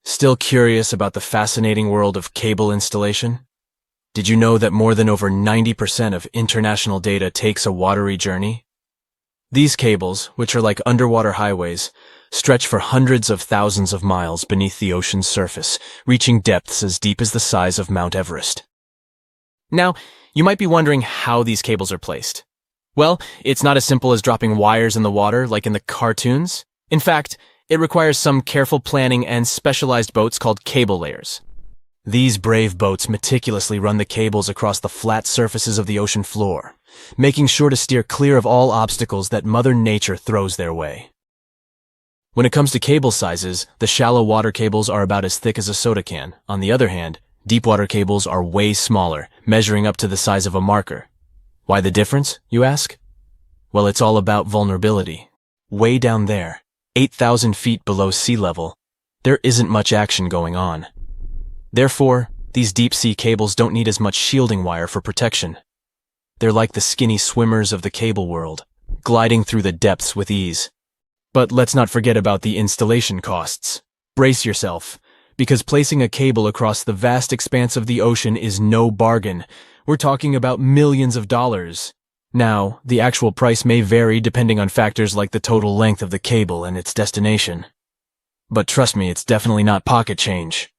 Still curious about the fascinating world of cable installation? Did you know that more than over 90% of international data takes a watery journey? These cables, which are like underwater highways, stretch for hundreds of thousands of miles beneath the ocean's surface, reaching depths as deep as the size of Mount Everest. Now, you might be wondering how these cables are placed. Well, it's not as simple as dropping wires in the water like in the cartoons. In fact, it requires some careful planning and specialized boats called cable layers. These brave boats meticulously run the cables across the flat surfaces of the ocean floor, making sure to steer clear of all obstacles that Mother Nature throws their way. When it comes to cable sizes, the shallow water cables are about as thick as a soda can. On the other hand, deep water cables are way smaller, measuring up to the size of a marker. Why the difference, you ask? Well, it's all about vulnerability. Way down there, 8,000 feet below sea level, there isn't much action going on. Therefore, these deep-sea cables don't need as much shielding wire for protection. They're like the skinny swimmers of the cable world, gliding through the depths with ease. But let's not forget about the installation costs. Brace yourself, because placing a cable across the vast expanse of the ocean is no bargain. We're talking about millions of dollars. Now, the actual price may vary depending on factors like the total length of the cable and its destination. But trust me, it's definitely not pocket change.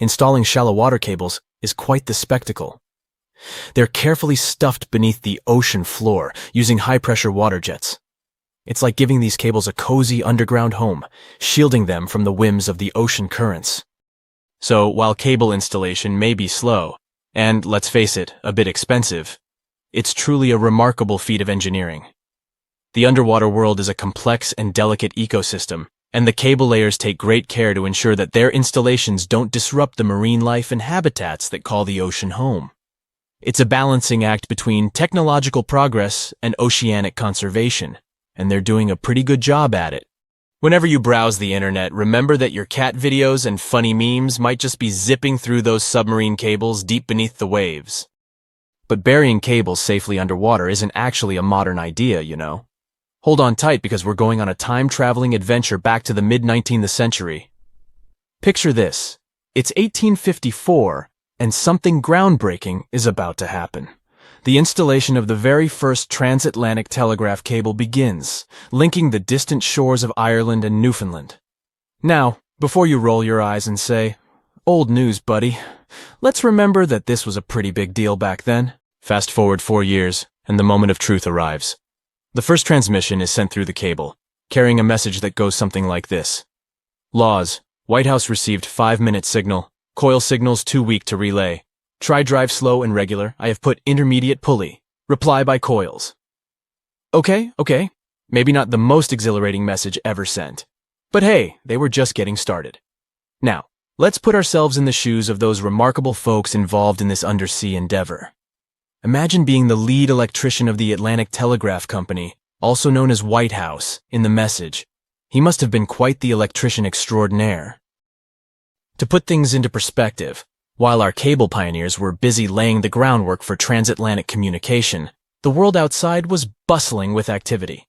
Installing shallow water cables is quite the spectacle. They're carefully stuffed beneath the ocean floor using high-pressure water jets. It's like giving these cables a cozy underground home, shielding them from the whims of the ocean currents. So, while cable installation may be slow, and let's face it, a bit expensive, it's truly a remarkable feat of engineering. The underwater world is a complex and delicate ecosystem, and the cable layers take great care to ensure that their installations don't disrupt the marine life and habitats that call the ocean home. It's a balancing act between technological progress and oceanic conservation, and they're doing a pretty good job at it. Whenever you browse the internet, remember that your cat videos and funny memes might just be zipping through those submarine cables deep beneath the waves. But burying cables safely underwater isn't actually a modern idea, you know. Hold on tight because we're going on a time-traveling adventure back to the mid-19th century. Picture this. It's 1854, and something groundbreaking is about to happen. The installation of the very first transatlantic telegraph cable begins, linking the distant shores of Ireland and Newfoundland. Now, before you roll your eyes and say, "Old news, buddy," let's remember that this was a pretty big deal back then. Fast forward 4 years, and the moment of truth arrives. The first transmission is sent through the cable, carrying a message that goes something like this. Laws. White House received 5-minute signal. Coil signals too weak to relay. Try drive slow and regular. I have put intermediate pulley. Reply by coils. Okay. Maybe not the most exhilarating message ever sent. But hey, they were just getting started. Now, let's put ourselves in the shoes of those remarkable folks involved in this undersea endeavor. Imagine being the lead electrician of the Atlantic Telegraph Company, also known as White House, in the message. He must have been quite the electrician extraordinaire. To put things into perspective, while our cable pioneers were busy laying the groundwork for transatlantic communication, the world outside was bustling with activity.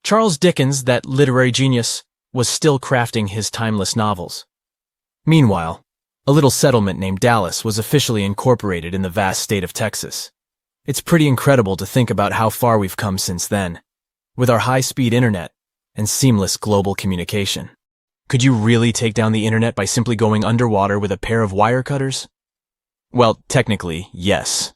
Charles Dickens, that literary genius, was still crafting his timeless novels. Meanwhile, a little settlement named Dallas was officially incorporated in the vast state of Texas. It's pretty incredible to think about how far we've come since then, with our high-speed internet and seamless global communication. Could you really take down the internet by simply going underwater with a pair of wire cutters? Well, technically, yes.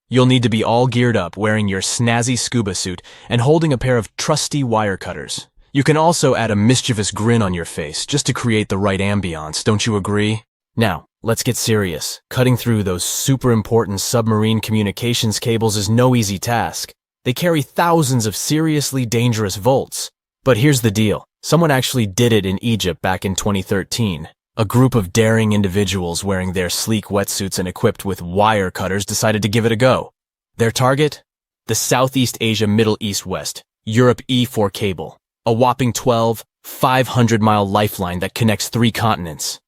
You'll need to be all geared up, wearing your snazzy scuba suit and holding a pair of trusty wire cutters. You can also add a mischievous grin on your face just to create the right ambiance, don't you agree? Now, let's get serious. Cutting through those super important submarine communications cables is no easy task. They carry thousands of seriously dangerous volts. But here's the deal. Someone actually did it in Egypt back in 2013. A group of daring individuals wearing their sleek wetsuits and equipped with wire cutters decided to give it a go. Their target? The Southeast Asia Middle East West, Europe E4 cable. A whopping 500-mile lifeline that connects 3 continents.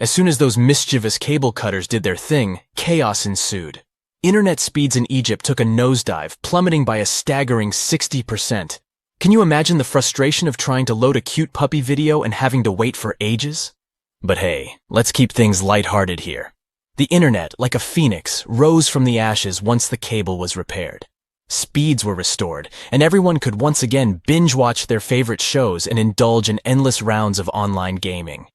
As soon as those mischievous cable cutters did their thing, chaos ensued. Internet speeds in Egypt took a nosedive, plummeting by a staggering 60%. Can you imagine the frustration of trying to load a cute puppy video and having to wait for ages? But hey, let's keep things lighthearted here. The internet, like a phoenix, rose from the ashes once the cable was repaired. Speeds were restored, and everyone could once again binge-watch their favorite shows and indulge in endless rounds of online gaming.